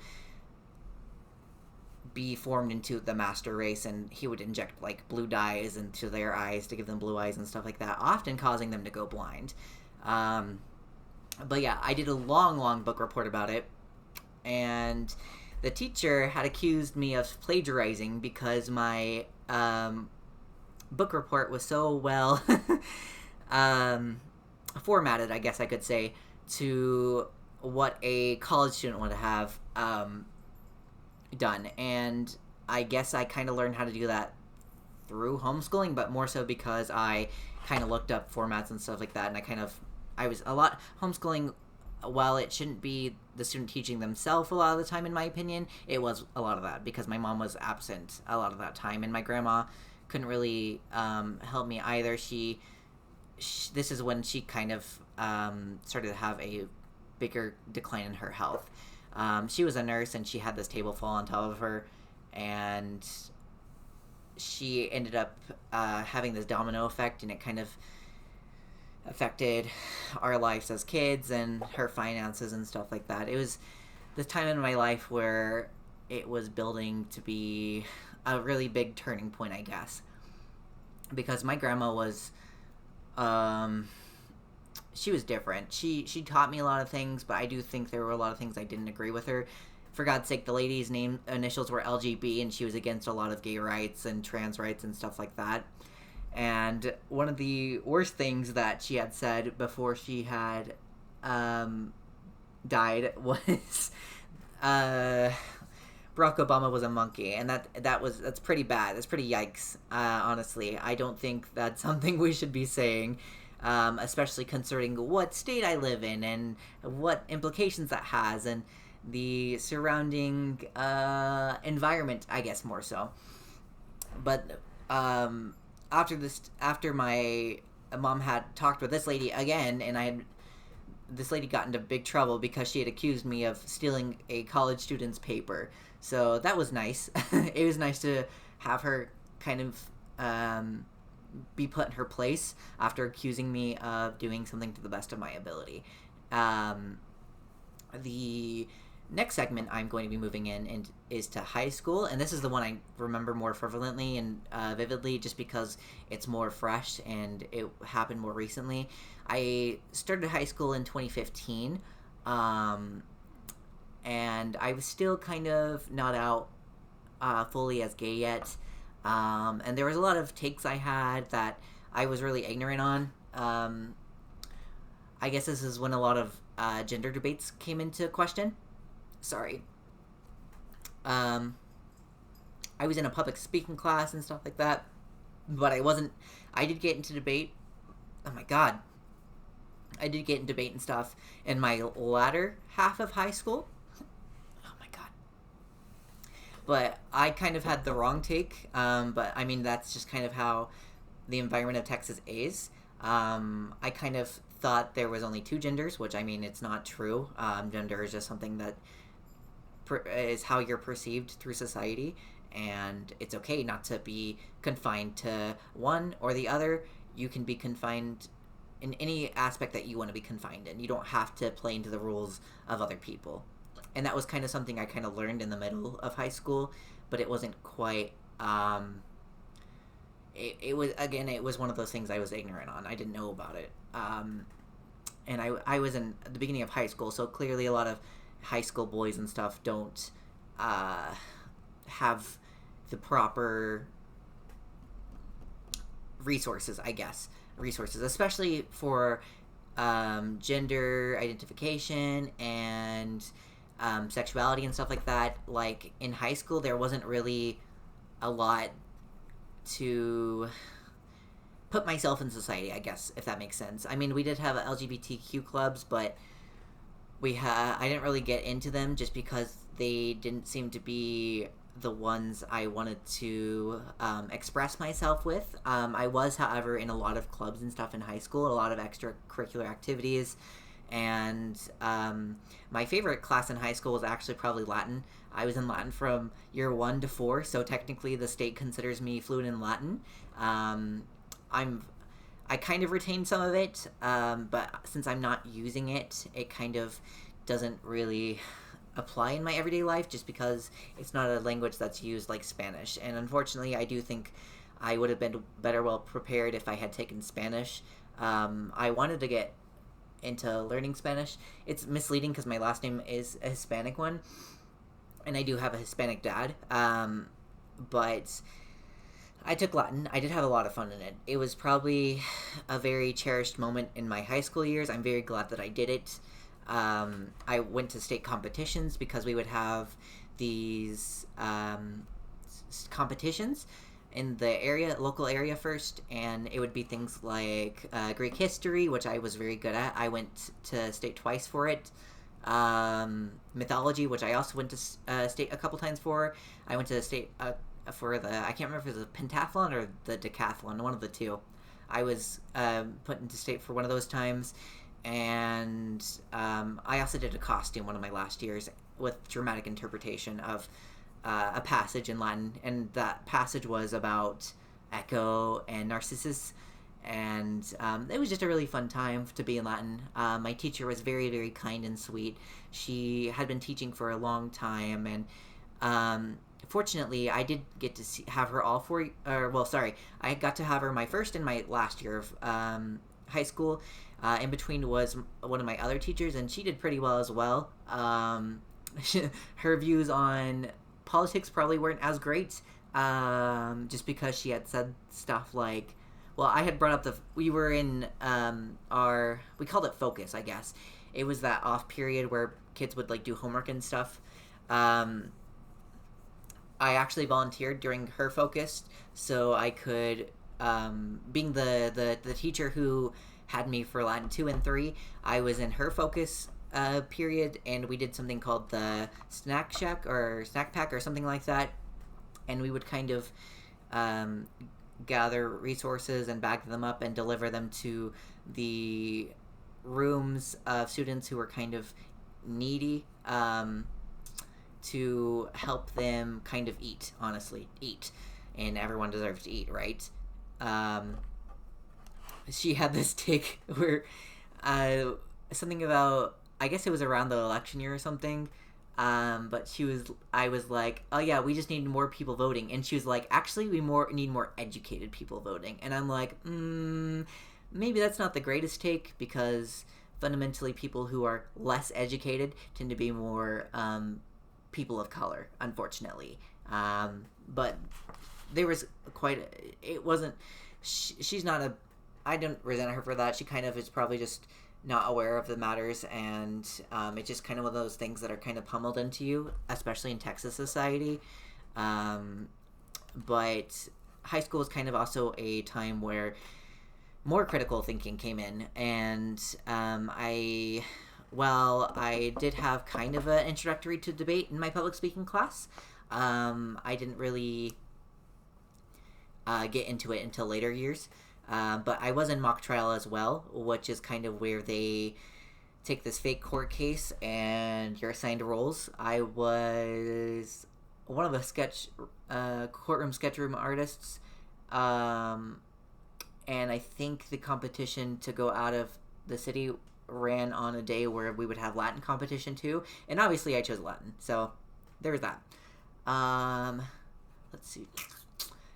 be formed into the master race, and he would inject like blue dyes into their eyes to give them blue eyes and stuff like that, often causing them to go blind. But yeah, I did a long book report about it, and the teacher had accused me of plagiarizing because my book report was so well formatted, I guess I could say, to what a college student would have done. And I guess I kind of learned how to do that through homeschooling, but more so because I kind of looked up formats and stuff like that, and I was a lot homeschooling. While it shouldn't be the student teaching themselves a lot of the time, in my opinion, it was a lot of that because my mom was absent a lot of that time, and my grandma couldn't really help me either. This is when she kind of started to have a bigger decline in her health. She was a nurse, and she had this table fall on top of her, and she ended up having this domino effect, and it kind of affected our lives as kids and her finances and stuff like that. It was the time in my life where it was building to be a really big turning point, I guess, because my grandma was she was different. She taught me a lot of things, but I do think there were a lot of things I didn't agree with her. For God's sake, the lady's name initials were LGB, and she was against a lot of gay rights and trans rights and stuff like that. And one of the worst things that she had said before she had died was Barack Obama was a monkey, and that's pretty bad. That's pretty yikes. Honestly, I don't think that's something we should be saying, especially considering what state I live in and what implications that has, and the surrounding environment, I guess, more so. But after my mom had talked with this lady again, and this lady got into big trouble because she had accused me of stealing a college student's paper. So that was nice. It was nice to have her kind of be put in her place after accusing me of doing something to the best of my ability. The next segment I'm going to be moving in is to high school, and this is the one I remember more fervently and vividly just because it's more fresh and it happened more recently. I started high school in 2015, and I was still kind of not out fully as gay yet, and there was a lot of takes I had that I was really ignorant on. I guess this is when a lot of gender debates came into question. Sorry. I was in a public speaking class and stuff like that, but I did get into debate. Oh my god. I did get in debate and stuff in my latter half of high school. Oh my god. But I kind of had the wrong take, but I mean, that's just kind of how the environment of Texas is. I kind of thought there was only two genders, which, I mean, it's not true. Gender is just something that is how you're perceived through society, and it's okay not to be confined to one or the other. You can be confined in any aspect that you want to be confined in. You don't have to play into the rules of other people. And that was kind of something I kind of learned in the middle of high school, but it wasn't quite it was one of those things I was ignorant on. I didn't know about it. And I was in the beginning of high school, so clearly a lot of high school boys and stuff don't have the proper resources, I guess. Especially for gender identification and sexuality and stuff like that. Like, in high school, there wasn't really a lot to put myself in society, I guess, if that makes sense. I mean, we did have LGBTQ clubs, but I didn't really get into them just because they didn't seem to be the ones I wanted to express myself with. I was, however, in a lot of clubs and stuff in high school, a lot of extracurricular activities, and my favorite class in high school was actually probably Latin. I was in Latin from year 1 to 4, so technically the state considers me fluent in Latin. I kind of retained some of it, but since I'm not using it, it kind of doesn't really apply in my everyday life, just because it's not a language that's used like Spanish. And unfortunately, I do think I would have been better well prepared if I had taken Spanish. I wanted to get into learning Spanish. It's misleading because my last name is a Hispanic one, and I do have a Hispanic dad. But I took Latin. I did have a lot of fun in it. It was probably a very cherished moment in my high school years. I'm very glad that I did it. I went to state competitions because we would have these competitions in the local area first, and it would be things like Greek history, which I was very good at. I went to state twice for it. Mythology, which I also went to state a couple times for. I went to state for I can't remember if it was a pentathlon or the decathlon, one of the two. I was put into state for one of those times, and I also did a costume one of my last years with dramatic interpretation of a passage in Latin, and that passage was about Echo and Narcissus, and it was just a really fun time to be in Latin. My teacher was very, very kind and sweet. She had been teaching for a long time, and fortunately, I did get to have her all four. I got to have her my first and my last year of high school. In between was one of my other teachers, and she did pretty well as well. Her views on politics probably weren't as great, just because she had said stuff like, well, I had brought up we were in we called it focus, I guess. It was that off period where kids would like do homework and stuff. I actually volunteered during her focus, so I could, being the teacher who had me for Latin 2 and 3, I was in her focus period, and we did something called the snack shack or snack pack or something like that, and we would kind of gather resources and bag them up and deliver them to the rooms of students who were kind of needy, to help them kind of eat, and everyone deserves to eat, right? She had this take where something about, I guess it was around the election year or something, but I was like, oh yeah, we just need more people voting, and she was like, actually we need more educated people voting, and I'm like, maybe that's not the greatest take, because fundamentally people who are less educated tend to be more people of color, unfortunately. But there was it wasn't, she's not I don't resent her for that. She kind of is probably just not aware of the matters, and it's just kind of one of those things that are kind of pummeled into you, especially in Texas society. But high school was kind of also a time where more critical thinking came in, and I did have kind of an introductory to debate in my public speaking class. I didn't really get into it until later years. But I was in mock trial as well, which is kind of where they take this fake court case and you're assigned roles. I was one of the courtroom sketch room artists, and I think the competition to go out of the city ran on a day where we would have Latin competition too, and obviously I chose Latin, so there's that. Let's see,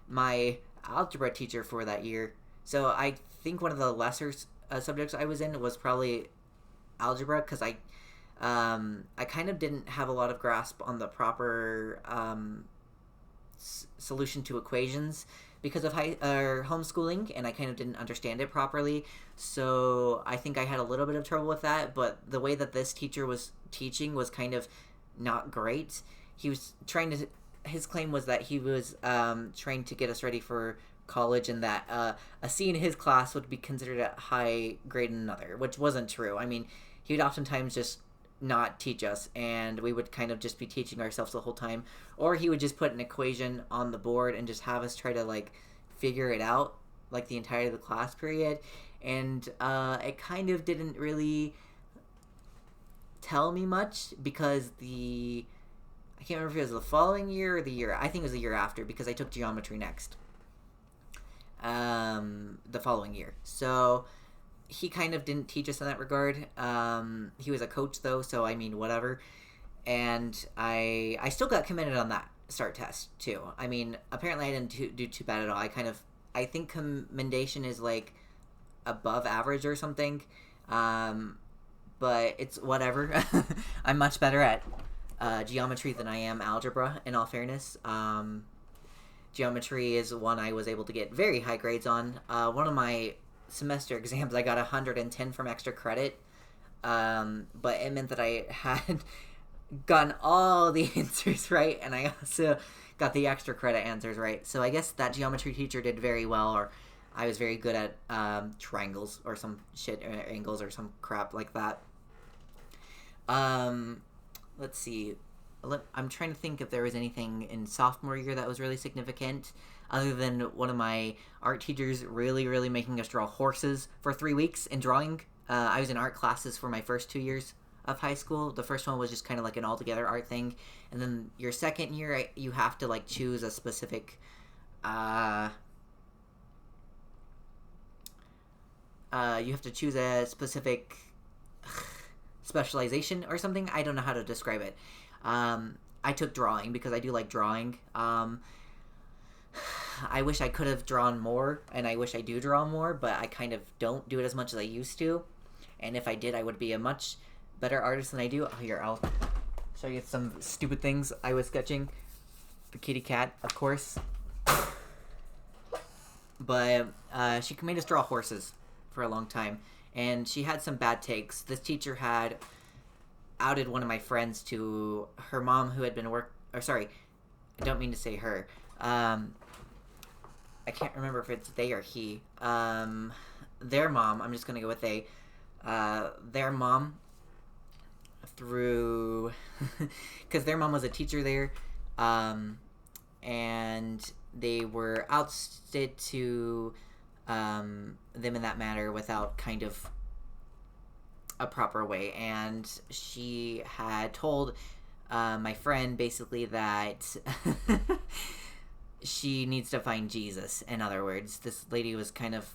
my algebra teacher for that year, so I think one of the lesser subjects I was in was probably algebra, because I kind of didn't have a lot of grasp on the proper solution to equations because of homeschooling, and I kind of didn't understand it properly. So I think I had a little bit of trouble with that, but the way that this teacher was teaching was kind of not great. He was his claim was that he was trying to get us ready for college, and that a C in his class would be considered a high grade in another, which wasn't true. I mean, he would oftentimes just not teach us, and we would kind of just be teaching ourselves the whole time, or he would just put an equation on the board and just have us try to like figure it out like the entirety of the class period, and it kind of didn't really tell me much, because I can't remember if it was the following year or the year, I think it was the year after, because I took geometry next the following year. So he kind of didn't teach us in that regard. He was a coach though, so I mean, whatever. and I still got commended on that START test too. I mean, apparently I didn't do too bad at all. I think commendation is like above average or something, but it's whatever. I'm much better at geometry than I am algebra, in all fairness. Geometry is one I was able to get very high grades on. One of my semester exams, I got 110 from extra credit, but it meant that I had gotten all the answers right, and I also got the extra credit answers right. So I guess that geometry teacher did very well, or I was very good at triangles or some shit, or angles or some crap like that. Let's see. I'm trying to think if there was anything in sophomore year that was really significant, other than one of my art teachers really making us draw horses for 3 weeks in drawing. I was in art classes for my first 2 years of high school. The first one was just kind of like an all-together art thing, and then your second year, you have to like choose a specific you have to choose a specific specialization or something. I don't know how to describe it. I took drawing because I do like drawing. I wish I could have drawn more, and I wish I do draw more, but I kind of don't do it as much as I used to. And if I did, I would be a much better artist than I do. Oh, here, I'll show you some stupid things I was sketching. The kitty cat, of course. But she made us draw horses for a long time, and she had some bad takes. This teacher had outed one of my friends to her mom, who had been I don't mean to say her. I can't remember if it's they or he. Their mom, I'm just gonna go with they. Their mom, through because their mom was a teacher there, and they were ousted to them in that matter without kind of a proper way, and she had told my friend basically that she needs to find Jesus. In other words, this lady was kind of,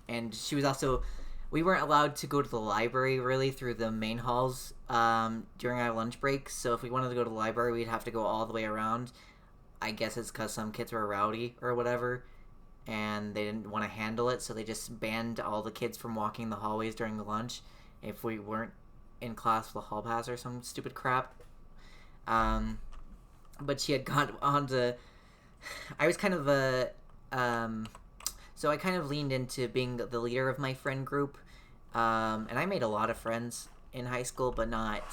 and she was also, we weren't allowed to go to the library really through the main halls during our lunch breaks, so if we wanted to go to the library, we'd have to go all the way around. I guess it's because some kids were rowdy or whatever, and they didn't want to handle it, so they just banned all the kids from walking the hallways during the lunch if we weren't in class with a hall pass or some stupid crap. But she had gone on to... I was kind of a... so I kind of leaned into being the leader of my friend group, and I made a lot of friends in high school, but not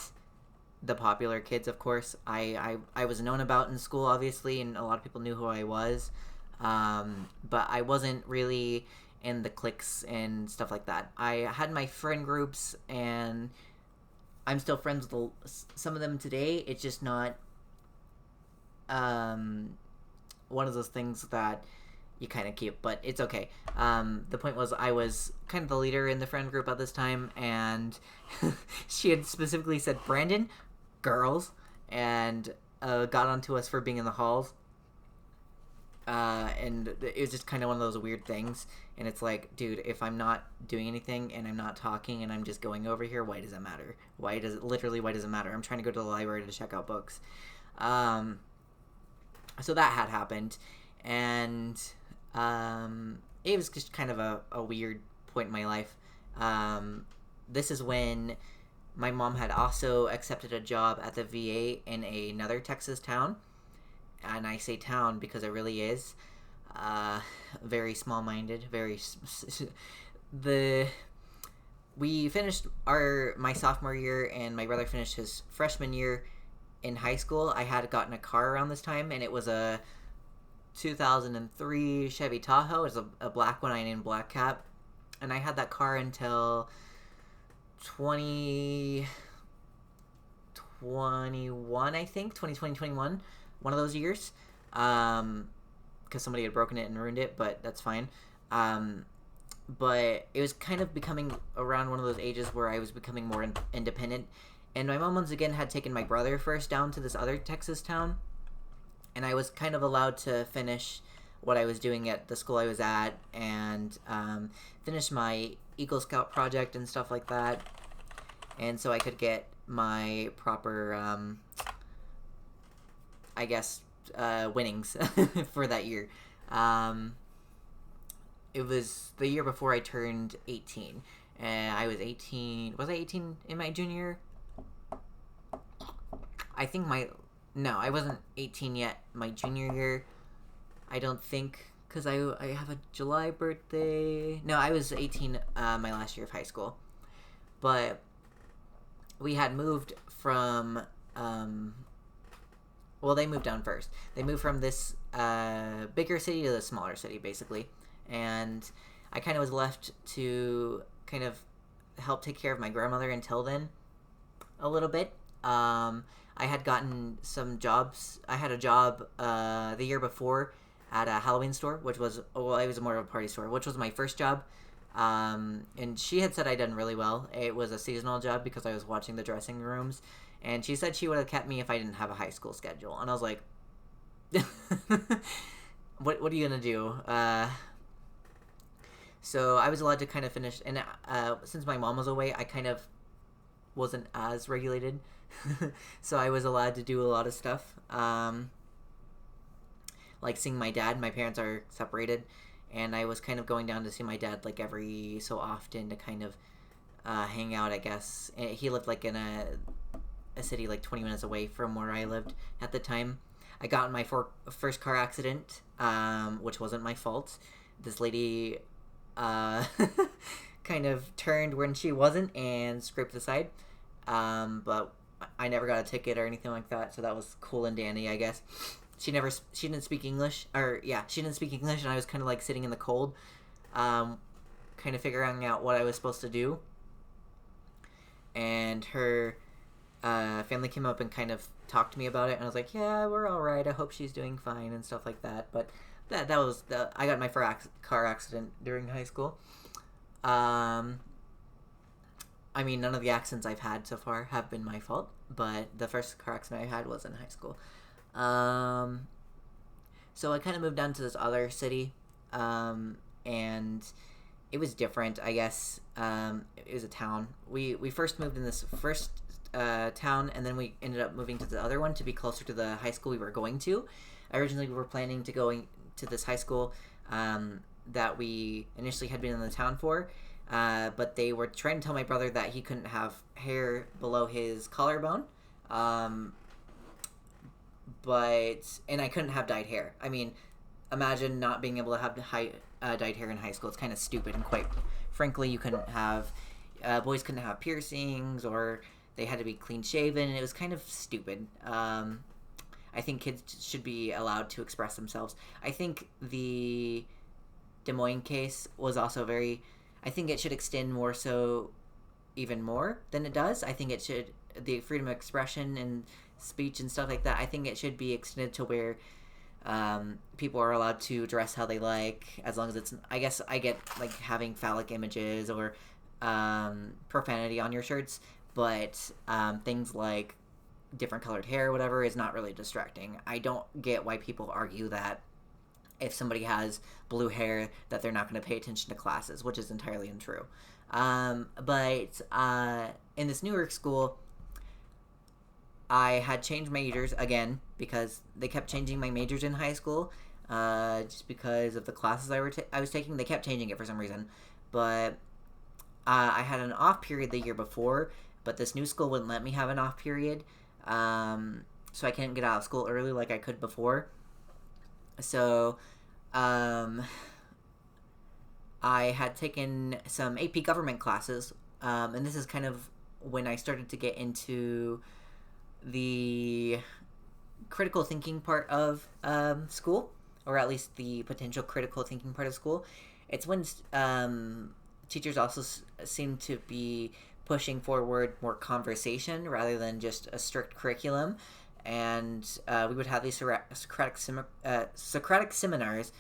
the popular kids, of course. I was known about in school, obviously, and a lot of people knew who I was. But I wasn't really in the cliques and stuff like that. I had my friend groups, and I'm still friends with some of them today. It's just not one of those things that you kind of keep, but it's okay. The point was, I was kind of the leader in the friend group at this time, and she had specifically said, Brandon, girls, and got onto us for being in the halls. And it was just kind of one of those weird things, and it's like, dude, if I'm not doing anything and I'm not talking and I'm just going over here, why does it matter? Why does it matter? I'm trying to go to the library to check out books. So that had happened, and it was just kind of a weird point in my life. This is when my mom had also accepted a job at the VA in another Texas town. And I say town because it really is very small-minded. We finished my sophomore year, and my brother finished his freshman year in high school. I had gotten a car around this time, and it was a 2003 Chevy Tahoe. It was a black one. I named Black Cap, and I had that car until 2021, I think, 2021. One of those years, because somebody had broken it and ruined it, but that's fine. But it was kind of becoming around one of those ages where I was becoming more independent, and my mom once again had taken my brother first down to this other Texas town, and I was kind of allowed to finish what I was doing at the school I was at, and finish my Eagle Scout project and stuff like that, and so I could get my proper, I guess, winnings for that year. Um, it was the year before I turned 18. And I was 18. Was I 18 in my junior year? I think my. No, I wasn't 18 yet. My junior year, I don't think. Because I have a July birthday. No, I was 18 my last year of high school. But we had moved from. Well, they moved down first. They moved from this bigger city to the smaller city, basically. And I kind of was left to kind of help take care of my grandmother until then, a little bit. I had gotten some jobs. I had a job the year before at a Halloween store, which was, well, it was more of a party store, which was my first job. And she had said I'd done really well. It was a seasonal job because I was watching the dressing rooms. And she said she would have kept me if I didn't have a high school schedule. And I was like, what are you going to do? So I was allowed to kind of finish. And since my mom was away, I kind of wasn't as regulated. So I was allowed to do a lot of stuff. Like seeing my dad. My parents are separated. And I was kind of going down to see my dad like every so often to kind of hang out, I guess. He lived like in a city like 20 minutes away from where I lived at the time. I got in my first car accident, which wasn't my fault. This lady kind of turned when she wasn't and scraped the side. But I never got a ticket or anything like that, so that was cool and dandy, I guess. She didn't speak English, she didn't speak English, and I was kind of like sitting in the cold, kind of figuring out what I was supposed to do. And her family came up and kind of talked to me about it, and I was like, yeah, we're all right. I hope she's doing fine and stuff like that. But that was I got my first car accident during high school. I mean, none of the accidents I've had so far have been my fault, but the first car accident I had was in high school. So I kind of moved down to this other city, and it was different, I guess. It was a town. We first moved in this first town, and then we ended up moving to the other one to be closer to the high school we were going to. Originally, we were planning to going to this high school that we initially had been in the town for, but they were trying to tell my brother that he couldn't have hair below his collarbone. And I couldn't have dyed hair. I mean, imagine not being able to have dyed hair in high school. It's kind of stupid, and quite frankly, you couldn't have, boys couldn't have piercings, or they had to be clean shaven, and it was kind of stupid. I think kids should be allowed to express themselves. I think the Des Moines case was also I think it should extend more so, even more than it does. I think it should, the freedom of expression and speech and stuff like that, I think it should be extended to where people are allowed to dress how they like, as long as it's, I guess I get like having phallic images or profanity on your shirts, but things like different colored hair or whatever is not really distracting. I don't get why people argue that if somebody has blue hair that they're not going to pay attention to classes, which is entirely untrue. But in this New York school, I had changed majors again because they kept changing my majors in high school, just because of the classes I was taking. They kept changing it for some reason, but I had an off period the year before, but this new school wouldn't let me have an off period, so I couldn't get out of school early like I could before. So I had taken some AP government classes, and this is kind of when I started to get into the critical thinking part of school, or at least the potential critical thinking part of school. It's when teachers also seem to be pushing forward more conversation rather than just a strict curriculum. And we would have these Socratic seminars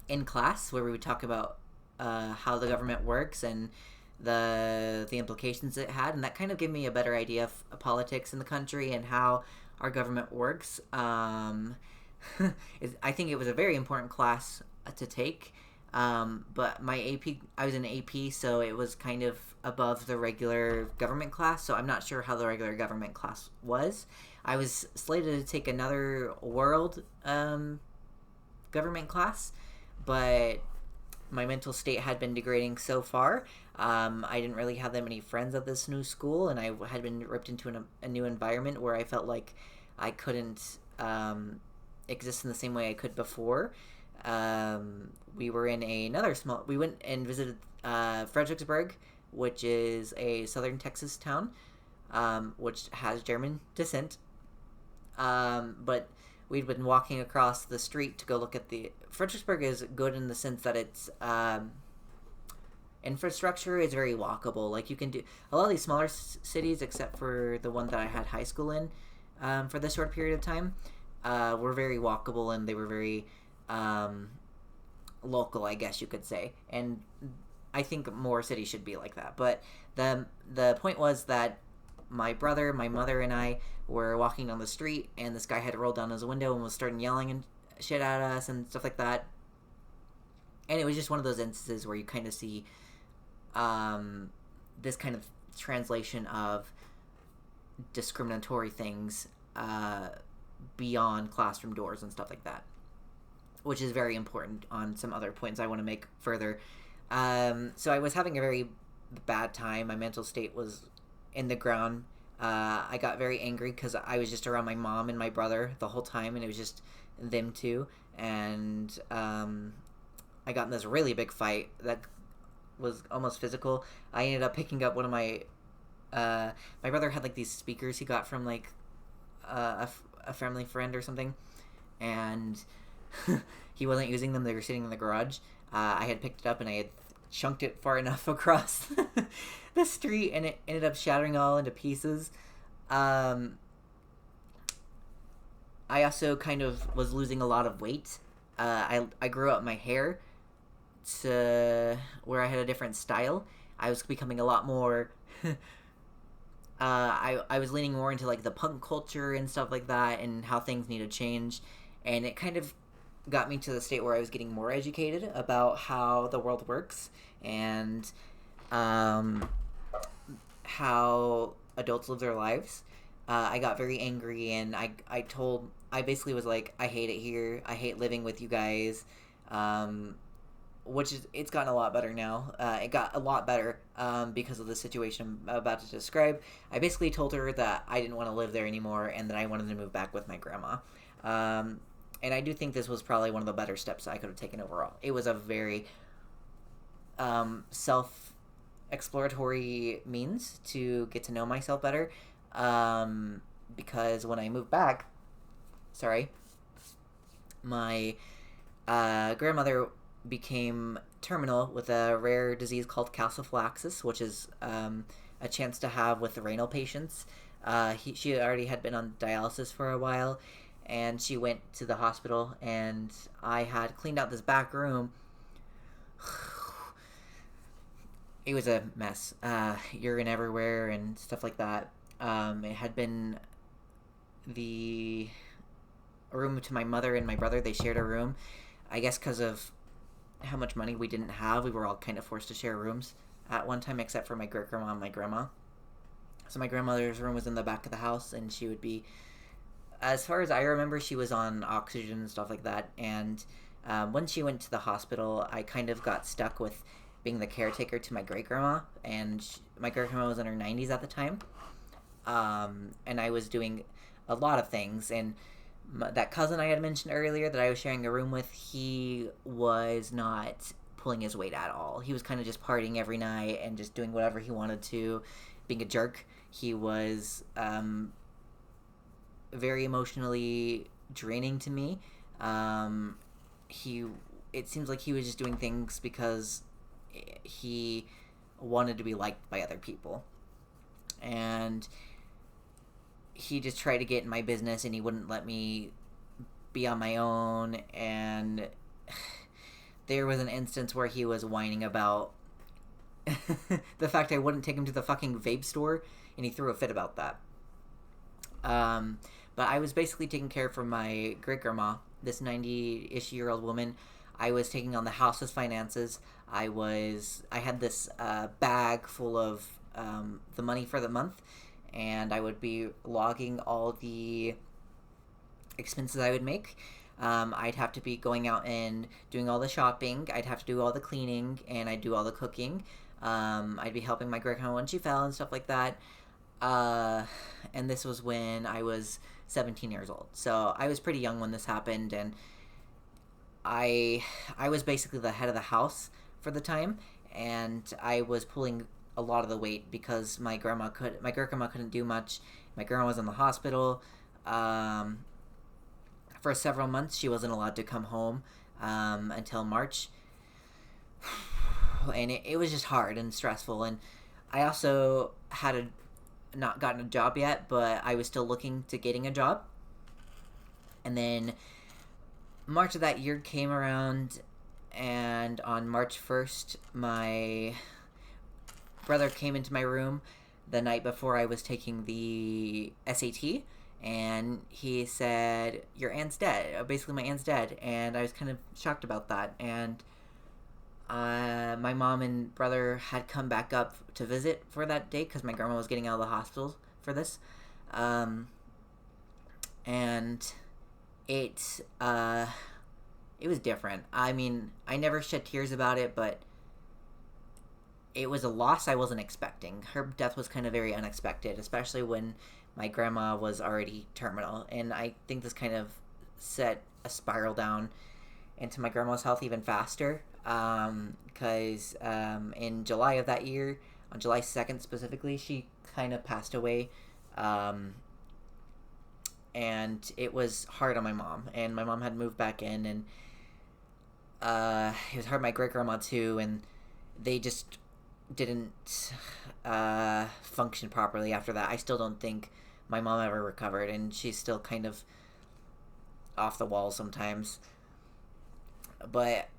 in class where we would talk about how the government works and the implications it had, and that kind of gave me a better idea of politics in the country and how our government works. I think it was a very important class to take, but my AP, I was in AP, so it was kind of above the regular government class, so I'm not sure how the regular government class was. I was slated to take another world government class, but my mental state had been degrading so far. I didn't really have that many friends at this new school, and I had been ripped into a new environment where I felt like I couldn't exist in the same way I could before. We were in we went and visited Fredericksburg, which is a southern Texas town, which has German descent. But we'd been walking across the street to go look at Fredericksburg is good in the sense that its infrastructure is very walkable. Like, you can do a lot of these smaller cities, except for the one that I had high school in for this short period of time, were very walkable, and they were very local, I guess you could say. And I think more cities should be like that. But the point was that my brother, my mother, and I were walking down the street, and this guy had rolled down his window and was starting yelling and shit at us and stuff like that. And it was just one of those instances where you kind of see this kind of translation of discriminatory things beyond classroom doors and stuff like that, which is very important on some other points I want to make further. So I was having a very bad time. My mental state was in the ground. I got very angry because I was just around my mom and my brother the whole time, and it was just them two. And I got in this really big fight that was almost physical. I ended up picking up one of my brother had like these speakers he got from like a family friend or something, and he wasn't using them. They were sitting in the garage. I had picked it up and I had chunked it far enough across the street, and it ended up shattering all into pieces. I also kind of was losing a lot of weight. I grew out my hair to where I had a different style. I was becoming a lot more I was leaning more into like the punk culture and stuff like that, and how things need to change, and it kind of got me to the state where I was getting more educated about how the world works and how adults live their lives. I got very angry, and I basically was like, I hate it here. I hate living with you guys. It's gotten a lot better now. It got a lot better because of the situation I'm about to describe. I basically told her that I didn't want to live there anymore, and that I wanted to move back with my grandma. And I do think this was probably one of the better steps I could have taken overall. It was a very self-exploratory means to get to know myself better. Because when I moved back, my grandmother became terminal with a rare disease called calciphylaxis, which is a chance to have with the renal patients. She already had been on dialysis for a while, and she went to the hospital, and I had cleaned out this back room. It was a mess. Urine everywhere and stuff like that. It had been the room to my mother and my brother. They shared a room. I guess because of how much money we didn't have, we were all kind of forced to share rooms at one time, except for my great-grandma and my grandma. So my grandmother's room was in the back of the house, and she would be, as far as I remember, she was on oxygen and stuff like that. And when she went to the hospital, I kind of got stuck with being the caretaker to my great-grandma, and my great-grandma was in her 90s at the time. And I was doing a lot of things, and that cousin I had mentioned earlier that I was sharing a room with, he was not pulling his weight at all. He was kind of just partying every night and just doing whatever he wanted to, being a jerk. He was very emotionally draining to me. It seems like he was just doing things because he wanted to be liked by other people. And he just tried to get in my business, and he wouldn't let me be on my own. And there was an instance where he was whining about the fact I wouldn't take him to the fucking vape store, and he threw a fit about that. But I was basically taking care of my great-grandma, this 90-ish year old woman. I was taking on the house's finances. I had this bag full of the money for the month, and I would be logging all the expenses I would make. I'd have to be going out and doing all the shopping. I'd have to do all the cleaning, and I'd do all the cooking. I'd be helping my grandma when she fell and stuff like that. And this was when I was 17 years old. So I was pretty young when this happened, and I was basically the head of the house for the time, and I was pulling a lot of the weight because my great grandma couldn't do much. My grandma was in the hospital. For several months, she wasn't allowed to come home until March, and it was just hard and stressful. And I also had not gotten a job yet, but I was still looking to getting a job. And then March of that year came around, and on March 1st, my brother came into my room the night before I was taking the SAT, and he said, "Your aunt's dead." Basically, my aunt's dead, and I was kind of shocked about that. And my mom and brother had come back up to visit for that day because my grandma was getting out of the hospital for this. And it was different. I mean, I never shed tears about it, but it was a loss I wasn't expecting. Her death was kind of very unexpected, especially when my grandma was already terminal. And I think this kind of set a spiral down into my grandma's health even faster. Because in July of that year, on July 2nd specifically, she kind of passed away. And it was hard on my mom. And my mom had moved back in, and it was hard on my great-grandma too, and they just didn't function properly after that. I still don't think my mom ever recovered, and she's still kind of off the wall sometimes. But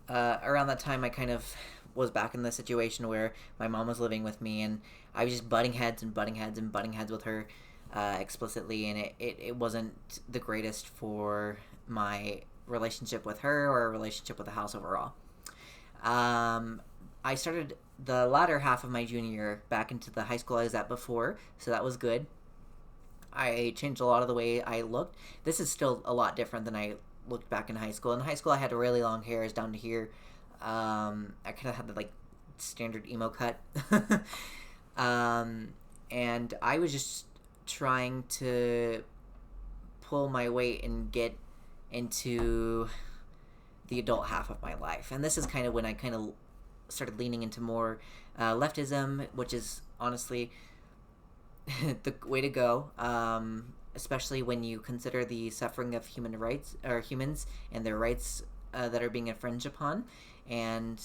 around that time, I kind of was back in the situation where my mom was living with me, and I was just butting heads with her explicitly, and it wasn't the greatest for my relationship with her or a relationship with the house overall. I started the latter half of my junior year back into the high school I was at before, so that was good. I changed a lot of the way I looked. This is still a lot different than I looked back in high school. In high school, I had really long hairs down to here. I kind of had the standard emo cut. And I was just trying to pull my weight and get into the adult half of my life. And this is kind of when I kind of started leaning into more leftism, which is honestly the way to go, especially when you consider the suffering of humans and their rights that are being infringed upon. And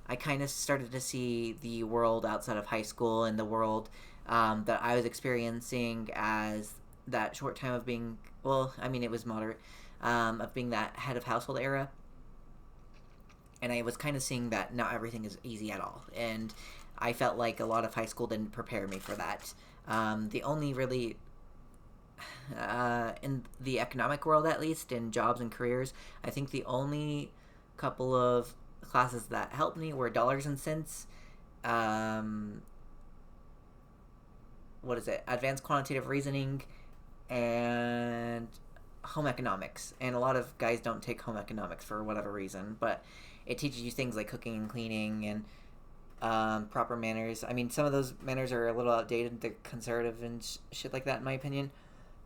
I kind of started to see the world outside of high school and the world that I was experiencing as that short time of being, well, I mean, it was moderate, of being that head of household era. And I was kind of seeing that not everything is easy at all. And I felt like a lot of high school didn't prepare me for that. The only really, in the economic world at least, in jobs and careers, I think the only couple of classes that helped me were dollars and cents, advanced quantitative reasoning, and home economics. And a lot of guys don't take home economics for whatever reason, but it teaches you things like cooking and cleaning and proper manners. I mean, some of those manners are a little outdated. They're conservative and shit like that, in my opinion.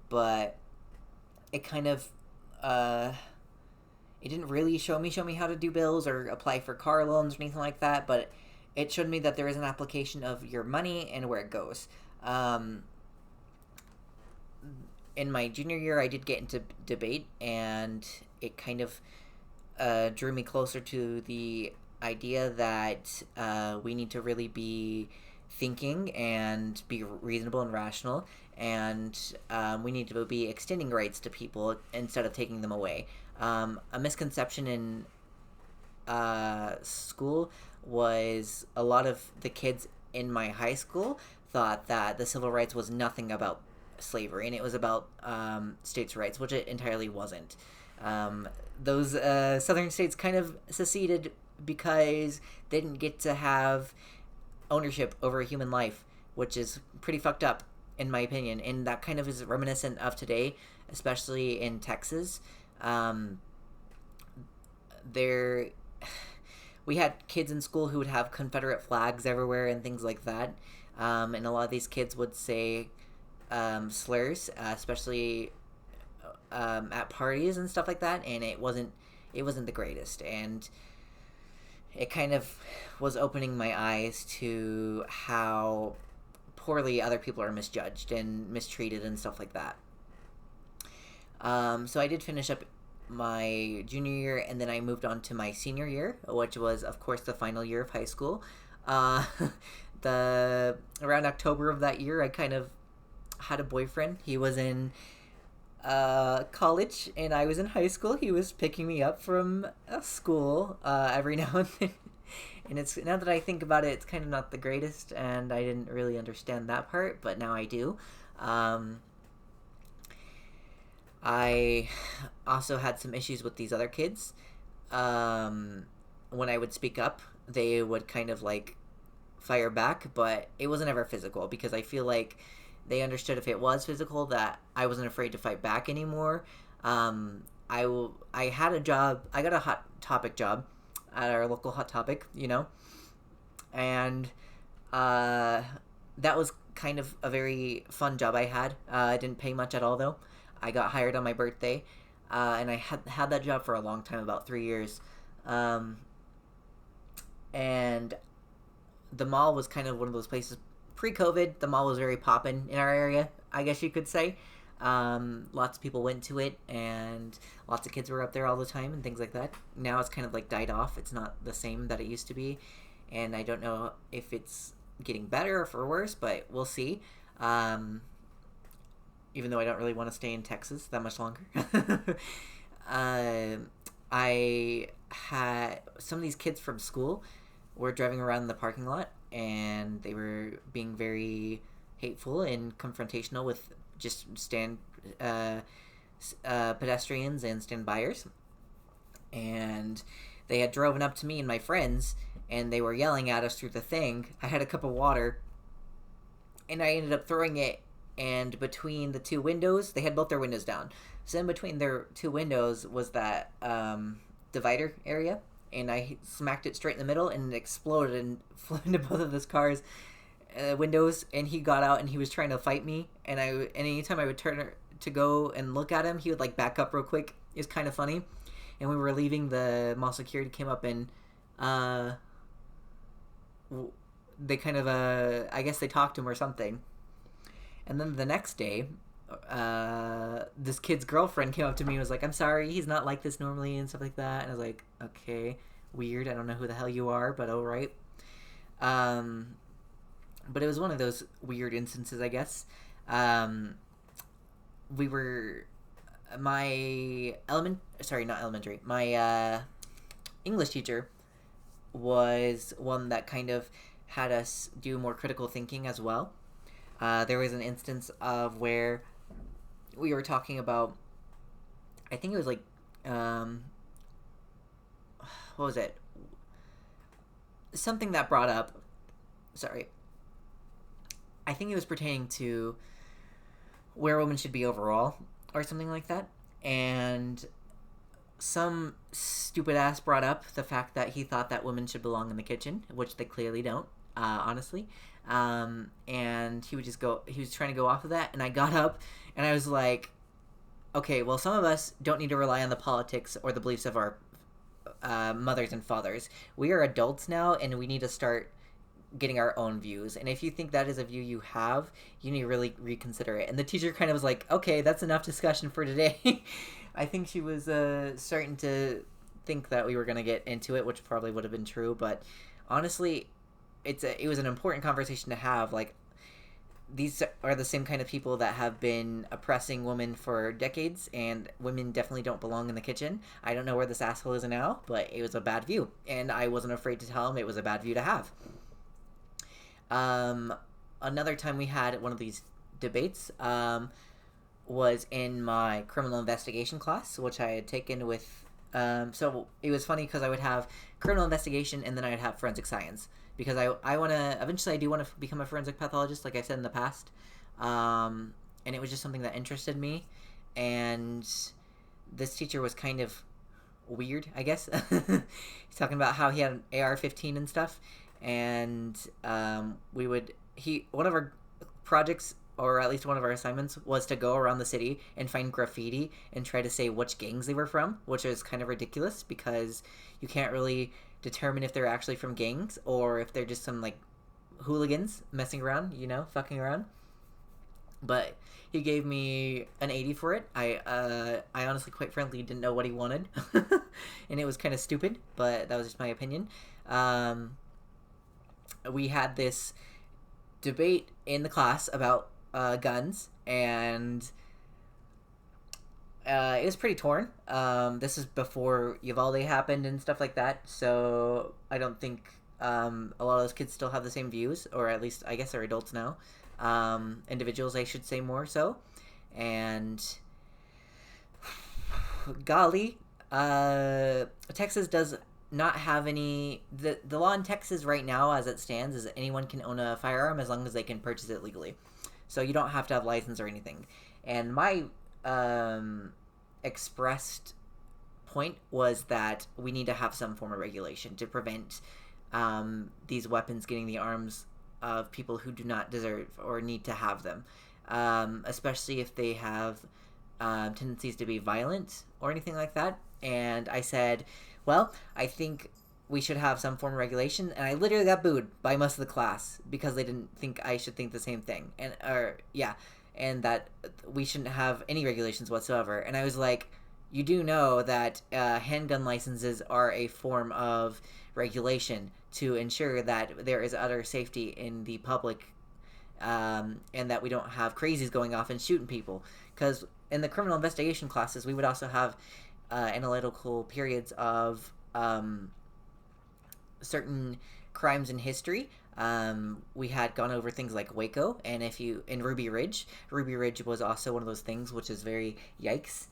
But it kind of, it didn't really show me how to do bills or apply for car loans or anything like that. But it showed me that there is an application of your money and where it goes. In my junior year, I did get into debate, and it kind of drew me closer to the idea that we need to really be thinking and be reasonable and rational, and we need to be extending rights to people instead of taking them away. A misconception in school was a lot of the kids in my high school thought that the civil rights was nothing about slavery, and it was about states' rights, which it entirely wasn't. Um, those southern states kind of seceded because they didn't get to have ownership over a human life, which is pretty fucked up in my opinion. And that kind of is reminiscent of today, especially in Texas. Um, there, we had kids in school who would have Confederate flags everywhere and things like that. And a lot of these kids would say slurs, especially at parties and stuff like that. And it wasn't the greatest. And it kind of was opening my eyes to how poorly other people are misjudged and mistreated and stuff like that. So I did finish up my junior year, and then I moved on to my senior year, which was, of course, the final year of high school. Uh, the around October of that year, I kind of had a boyfriend. He was in college, and I was in high school. He was picking me up from school every now and then. And it's now that I think about it, it's kind of not the greatest, and I didn't really understand that part, but now I do. I also had some issues with these other kids. When I would speak up, they would kind of like fire back, but it wasn't ever physical because I feel like they understood if it was physical that I wasn't afraid to fight back anymore. I had a job. I got a Hot Topic job at our local Hot Topic, and that was kind of a very fun job I had. I didn't pay much at all though. I got hired on my birthday, and I had that job for a long time, about 3 years. And the mall was kind of one of those places. Pre-COVID, the mall was very poppin' in our area, I guess you could say. Lots of people went to it, and lots of kids were up there all the time and things like that. Now it's kind of like died off. It's not the same that it used to be, and I don't know if it's getting better or for worse, but we'll see. Even though I don't really want to stay in Texas that much longer. I had some of these kids from school were driving around in the parking lot, and they were being very hateful and confrontational with just pedestrians and stand buyers. And they had driven up to me and my friends, and they were yelling at us through the thing. I had a cup of water, and I ended up throwing it, and between the two windows, they had both their windows down. So in between their two windows was that divider area, and I smacked it straight in the middle, and it exploded and flew into both of those cars' windows. And he got out, and he was trying to fight me. And anytime I would turn to go and look at him, he would like back up real quick. It was kind of funny. And when we were leaving, the mall security came up and they kind of I guess they talked to him or something. And then the next day, this kid's girlfriend came up to me and was like, "I'm sorry, he's not like this normally," and stuff like that. And I was like, okay, weird. I don't know who the hell you are, but all right. But it was one of those weird instances, I guess. We were my English teacher was one that kind of had us do more critical thinking as well. There was an instance of where we were talking about, I think it was like, what was it? Something that brought up, I think it was pertaining to where women should be overall, or something like that. And some stupid ass brought up the fact that he thought that women should belong in the kitchen, which they clearly don't, honestly. And he was trying to go off of that, and I got up and I was like, okay, well, some of us don't need to rely on the politics or the beliefs of our mothers and fathers. We are adults now, and we need to start getting our own views. And if you think that is a view you have, you need to really reconsider it. And the teacher kind of was like, okay, that's enough discussion for today. I think she was starting to think that we were going to get into it, which probably would have been true. But honestly, it was an important conversation to have. Like, these are the same kind of people that have been oppressing women for decades, and women definitely don't belong in the kitchen. I don't know where this asshole is now, but it was a bad view, and I wasn't afraid to tell him it was a bad view to have. Another time we had one of these debates, was in my criminal investigation class, which I had taken with. So it was funny because I would have criminal investigation and then I'd have forensic science because I want to eventually I do want to become a forensic pathologist, like I said in the past, and it was just something that interested me, and this teacher was kind of weird, I guess. He's talking about how he had an AR-15 and stuff, and we would he one of our projects, or at least one of our assignments, was to go around the city and find graffiti and try to say which gangs they were from, which is kind of ridiculous because you can't really determine if they're actually from gangs or if they're just some like hooligans messing around, fucking around. But he gave me an 80 for it. I honestly, quite frankly, didn't know what he wanted, and it was kind of stupid. But that was just my opinion. Um, we had this debate in the class about guns, and it was pretty torn. This is before Uvalde happened and stuff like that, so I don't think a lot of those kids still have the same views, or at least I guess they're adults now. Individuals, I should say, more so. And golly, Texas does not have any. The law in Texas right now, as it stands, is that anyone can own a firearm as long as they can purchase it legally. So you don't have to have license or anything. And my expressed point was that we need to have some form of regulation to prevent these weapons getting the arms of people who do not deserve or need to have them, especially if they have tendencies to be violent or anything like that. And I said, well, I think we should have some form of regulation. And I literally got booed by most of the class because they didn't think I should think the same thing. And that we shouldn't have any regulations whatsoever. And I was like, you do know that handgun licenses are a form of regulation to ensure that there is utter safety in the public, and that we don't have crazies going off and shooting people. Because in the criminal investigation classes, we would also have analytical periods of certain crimes in history. We had gone over things like Waco, and if you in Ruby Ridge was also one of those things, which is very yikes.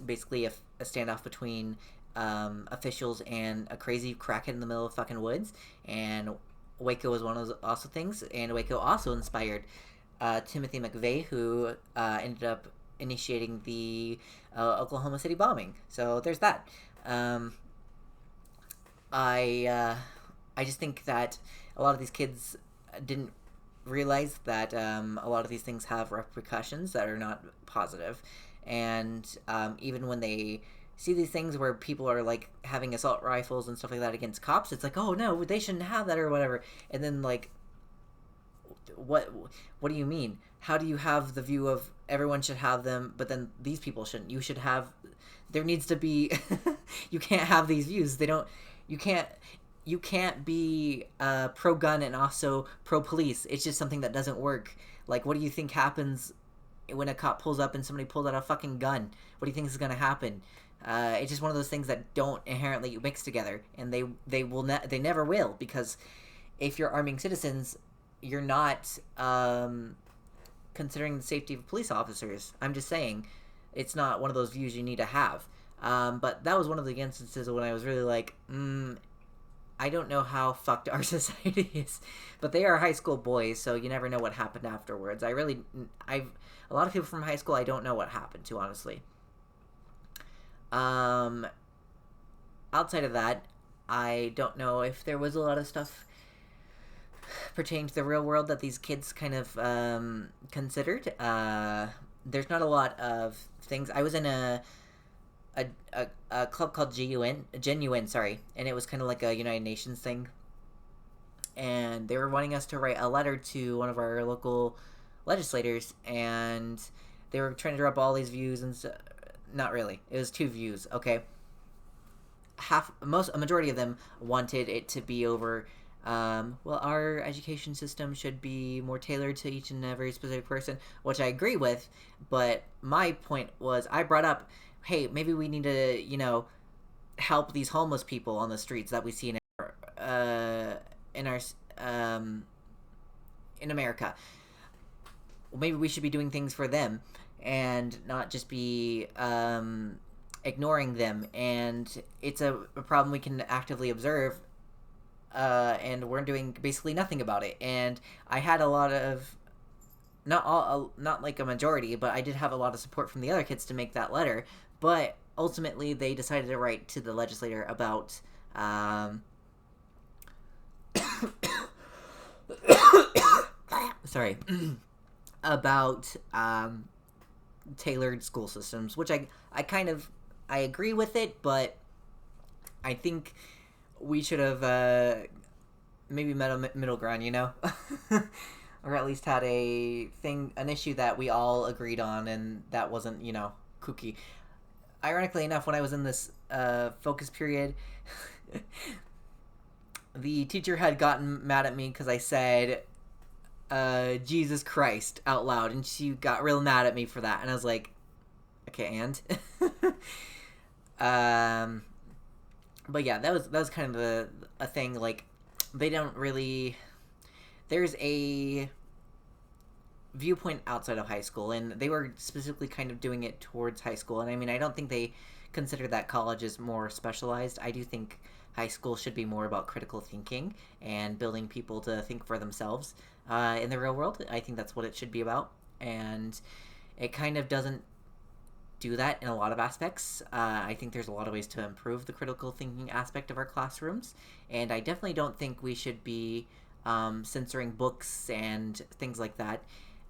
Basically, a standoff between officials and a crazy crackhead in the middle of fucking woods, and Waco was one of those also things, and Waco also inspired Timothy McVeigh, who ended up initiating the Oklahoma City bombing. So there's that. I just think that a lot of these kids didn't realize that a lot of these things have repercussions that are not positive, and even when they see these things where people are like having assault rifles and stuff like that against cops, it's like, oh no, they shouldn't have that or whatever. And then like, what do you mean? How do you have the view of everyone should have them, but then these people shouldn't? You should have. There needs to be. You can't have these views. They don't. You can't. You can't be pro gun and also pro police. It's just something that doesn't work. Like, what do you think happens when a cop pulls up and somebody pulls out a fucking gun? What do you think is gonna happen? It's just one of those things that don't inherently mix together, and they never will, because if you're arming citizens, you're not considering the safety of police officers. I'm just saying, it's not one of those views you need to have. But that was one of the instances when I was really like, I don't know how fucked our society is, but they are high school boys, so you never know what happened afterwards. A lot of people from high school I don't know what happened to, honestly. Outside of that, I don't know if there was a lot of stuff pertaining to the real world that these kids kind of considered. There's not a lot of things. I was in a club called Genuine, sorry, and it was kind of like a United Nations thing. And they were wanting us to write a letter to one of our local legislators, and they were trying to drop all these views and not really. It was 2 views, okay? A majority of them wanted it to be over, well, our education system should be more tailored to each and every specific person, which I agree with, but my point was, I brought up, hey, maybe we need to, help these homeless people on the streets that we see in America. maybe we should be doing things for them and not just be ignoring them. And it's a problem we can actively observe, and we're doing basically nothing about it. And I had a lot of, not like a majority, but I did have a lot of support from the other kids to make that letter. But ultimately, they decided to write to the legislator about sorry, about tailored school systems, which I kind of, I agree with it, but I think we should have maybe met a middle ground, you know? Or at least had an issue that we all agreed on, and that wasn't, you know, kooky. Ironically enough, when I was in this focus period, the teacher had gotten mad at me because I said Jesus Christ out loud, and she got real mad at me for that. And I was like, okay, and but yeah, that was kind of a thing. Like, they don't really, there's a viewpoint outside of high school, and they were specifically kind of doing it towards high school. And I mean, I don't think they consider that college is more specialized. I do think high school should be more about critical thinking and building people to think for themselves in the real world. I think that's what it should be about, and it kind of doesn't do that in a lot of aspects. I think there's a lot of ways to improve the critical thinking aspect of our classrooms, and I definitely don't think we should be censoring books and things like that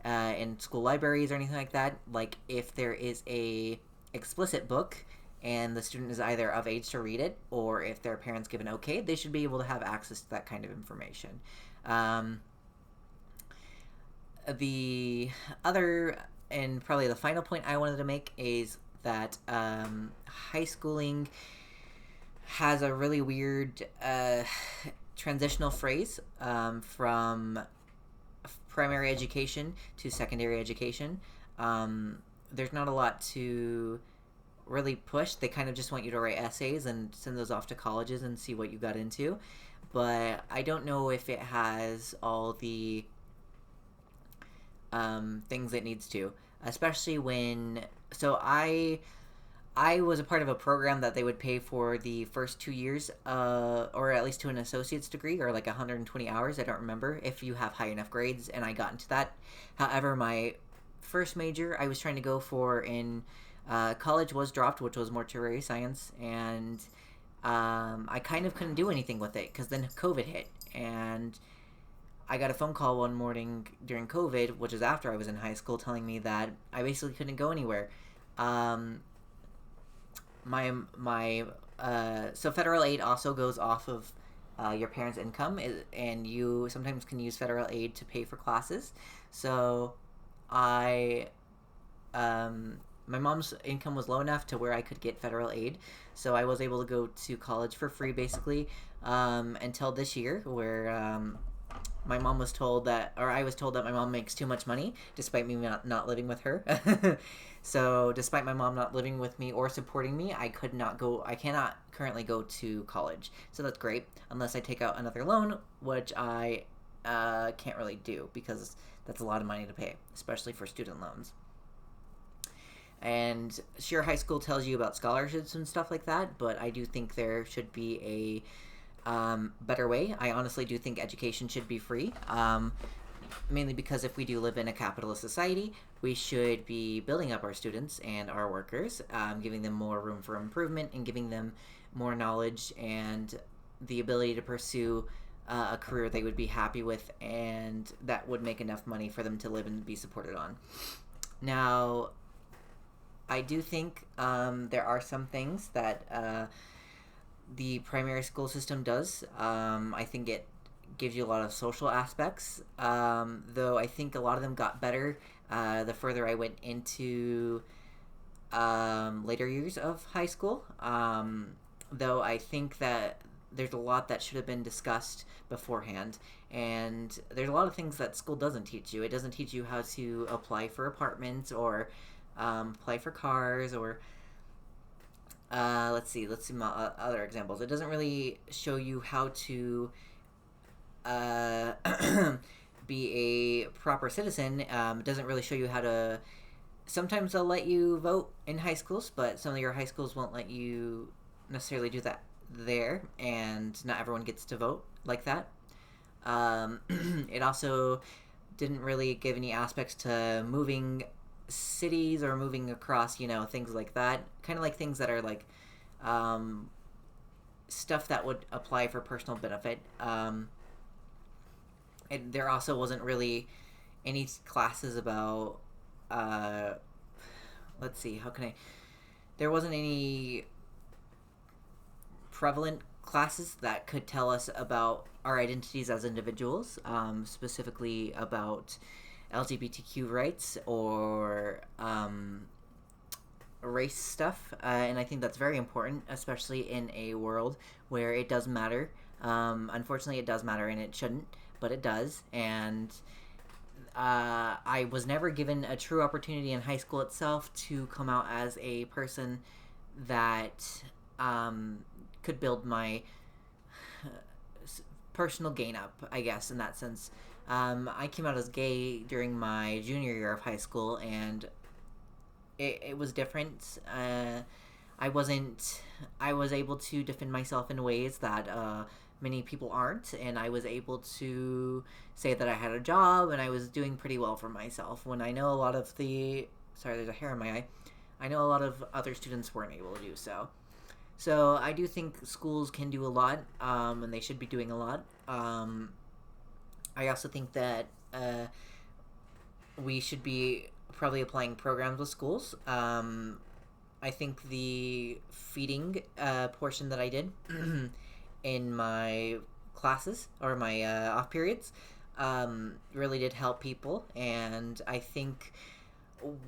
in school libraries or anything like that. Like, if there is a explicit book and the student is either of age to read it, or if their parents give an okay, they should be able to have access to that kind of information. The other, and probably the final point I wanted to make, is that high schooling has a really weird transitional phrase from primary education to secondary education. There's not a lot to really push. They kind of just want you to write essays and send those off to colleges and see what you got into. But I don't know if it has all the things it needs to, especially when, so I was a part of a program that they would pay for the first 2 years, or at least to an associate's degree, or like 120 hours. I don't remember, if you have high enough grades, and I got into that. However, my first major I was trying to go for in college was dropped, which was mortuary science, and I kind of couldn't do anything with it because then COVID hit, and I got a phone call one morning during COVID, which is after I was in high school, telling me that I basically couldn't go anywhere. So federal aid also goes off of your parents' income, and you sometimes can use federal aid to pay for classes. So my mom's income was low enough to where I could get federal aid, so I was able to go to college for free, basically, until this year, where my mom was told that, or I was told that my mom makes too much money, despite me not living with her. So despite my mom not living with me or supporting me, I cannot currently go to college. So that's great, unless I take out another loan, which I can't really do, because that's a lot of money to pay, especially for student loans. And sure, high school tells you about scholarships and stuff like that, but I do think there should be a better way. I honestly do think education should be free, mainly because if we do live in a capitalist society, we should be building up our students and our workers, giving them more room for improvement and giving them more knowledge and the ability to pursue a career they would be happy with, and that would make enough money for them to live and be supported on. Now, I do think there are some things that the primary school system does. I think it gives you a lot of social aspects, though I think a lot of them got better the further I went into later years of high school, though I think that there's a lot that should have been discussed beforehand, and there's a lot of things that school doesn't teach you. It doesn't teach you how to apply for apartments, or apply for cars, or let's see other examples. It doesn't really show you how to be a proper citizen. It doesn't really show you how to. Sometimes they'll let you vote in high schools, but some of your high schools won't let you necessarily do that there, and not everyone gets to vote like that. It also didn't really give any aspects to moving cities or moving across, things like that. Kind of like things that are like stuff that would apply for personal benefit. There also wasn't really any classes about. Let's see, how can I. There wasn't any prevalent classes that could tell us about our identities as individuals, specifically about LGBTQ rights or race stuff, and I think that's very important, especially in a world where it does matter. Unfortunately, it does matter, and it shouldn't, but it does, and I was never given a true opportunity in high school itself to come out as a person that could build my personal gain up, I guess, in that sense. I came out as gay during my junior year of high school, and it was different. I was able to defend myself in ways that many people aren't, and I was able to say that I had a job and I was doing pretty well for myself, when I know a lot of sorry, there's a hair in my eye. I know a lot of other students weren't able to do so. So I do think schools can do a lot, and they should be doing a lot. I also think that we should be probably applying programs with schools. I think the feeding portion that I did in my classes or my off periods really did help people, and I think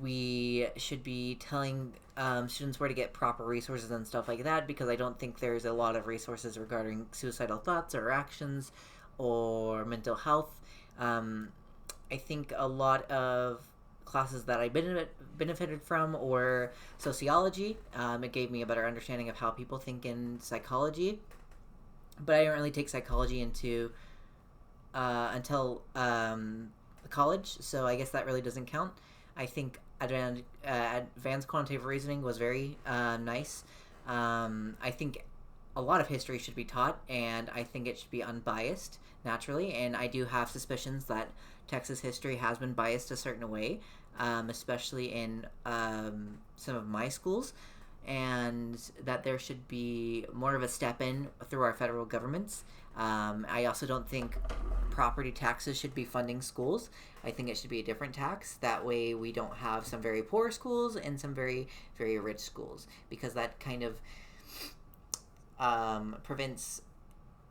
we should be telling students where to get proper resources and stuff like that, because I don't think there's a lot of resources regarding suicidal thoughts or actions or mental health. I think a lot of classes that I benefited from or sociology. It gave me a better understanding of how people think in psychology, but I didn't really take psychology until college, so I guess that really doesn't count. I think advanced quantitative reasoning was very nice. I think a lot of history should be taught, and I think it should be unbiased, naturally, and I do have suspicions that Texas history has been biased a certain way, especially in some of my schools, and that there should be more of a step in through our federal governments. I also don't think property taxes should be funding schools. I think it should be a different tax. That way we don't have some very poor schools and some very, very rich schools, because that kind of prevents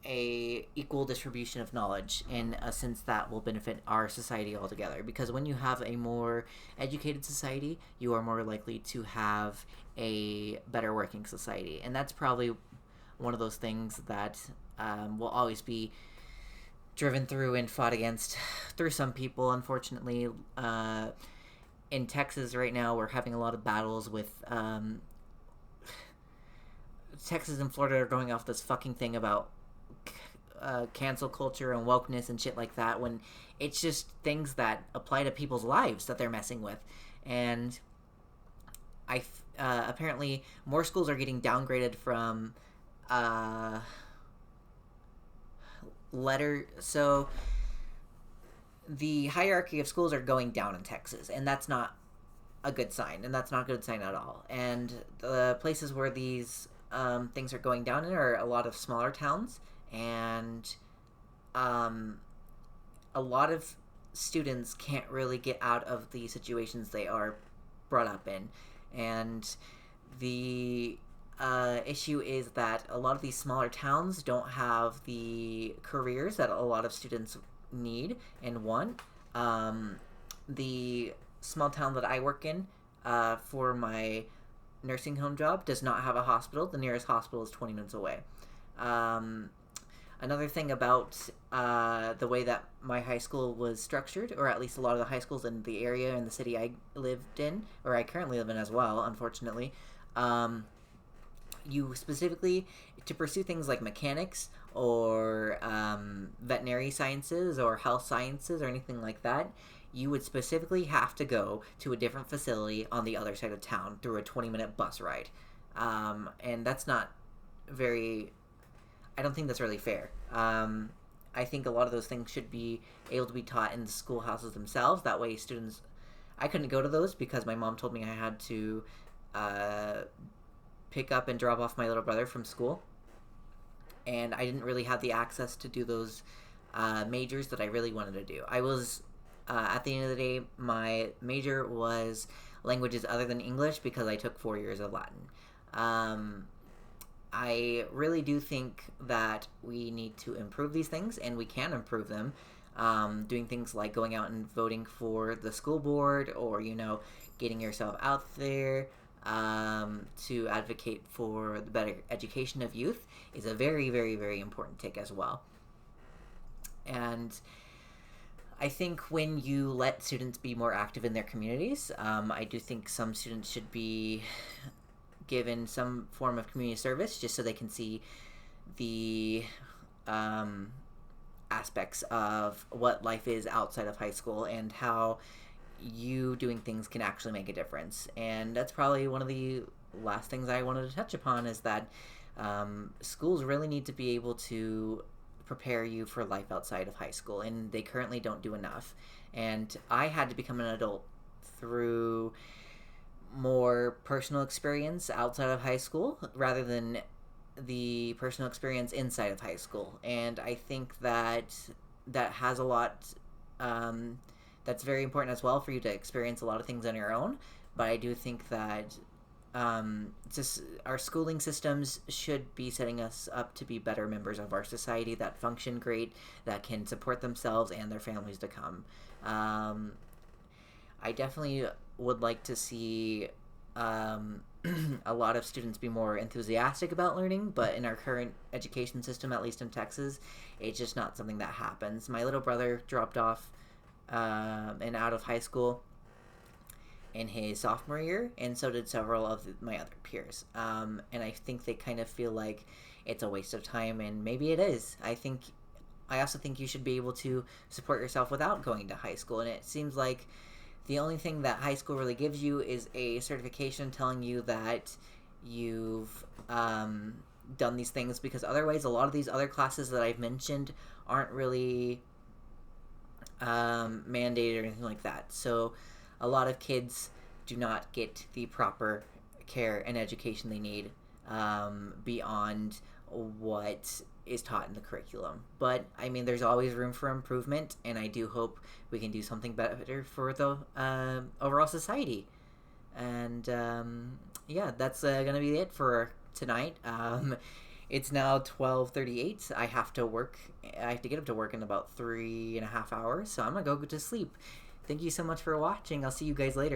a equal distribution of knowledge in a sense that will benefit our society altogether. Because when you have a more educated society, you are more likely to have a better working society, and that's probably one of those things that will always be driven through and fought against through some people, unfortunately. In Texas right now, we're having a lot of battles with Texas and Florida are going off this fucking thing about cancel culture and wokeness and shit like that, when it's just things that apply to people's lives that they're messing with. And apparently more schools are getting downgraded from so the hierarchy of schools are going down in Texas, and that's not a good sign, and that's not a good sign at all. And the places where these things are going down in are a lot of smaller towns, and a lot of students can't really get out of the situations they are brought up in. And the issue is that a lot of these smaller towns don't have the careers that a lot of students need and want. The small town that I work in for my nursing home job does not have a hospital. The nearest hospital is 20 minutes away. Another thing about the way that my high school was structured, or at least a lot of the high schools in the area and the city I lived in, or I currently live in as well, unfortunately, you specifically, to pursue things like mechanics or veterinary sciences or health sciences or anything like that, you would specifically have to go to a different facility on the other side of town through a 20-minute bus ride. And that's not very, I don't think that's really fair. I think a lot of those things should be able to be taught in the schoolhouses themselves. That way students, I couldn't go to those because my mom told me I had to pick up and drop off my little brother from school. And I didn't really have the access to do those majors that I really wanted to do. I was, at the end of the day, my major was languages other than English because I took 4 years of Latin. I really do think that we need to improve these things, and we can improve them. Doing things like going out and voting for the school board, or, getting yourself out there to advocate for the better education of youth is a very, very, very important take as well. And I think when you let students be more active in their communities, I do think some students should be given some form of community service just so they can see the aspects of what life is outside of high school and how you doing things can actually make a difference. And that's probably one of the last things I wanted to touch upon, is that schools really need to be able to prepare you for life outside of high school, and they currently don't do enough. And I had to become an adult through more personal experience outside of high school rather than the personal experience inside of high school. And I think that has a lot, that's very important as well, for you to experience a lot of things on your own. But I do think that just our schooling systems should be setting us up to be better members of our society that function great, that can support themselves and their families to come. I definitely would like to see a lot of students be more enthusiastic about learning, but in our current education system, at least in Texas, it's just not something that happens. My little brother dropped off and out of high school in his sophomore year, and so did several of my other peers. And I think they kind of feel like it's a waste of time, and maybe it is. I also think you should be able to support yourself without going to high school, and it seems like the only thing that high school really gives you is a certification telling you that you've done these things, because otherwise a lot of these other classes that I've mentioned aren't really mandated or anything like that. So a lot of kids do not get the proper care and education they need beyond what is taught in the curriculum. But I mean, there's always room for improvement, and I do hope we can do something better for the overall society. And yeah, that's gonna be it for tonight. It's now 12:38. I have to get up to work in about 3.5 hours, so I'm gonna go to sleep. Thank you so much for watching. I'll see you guys later.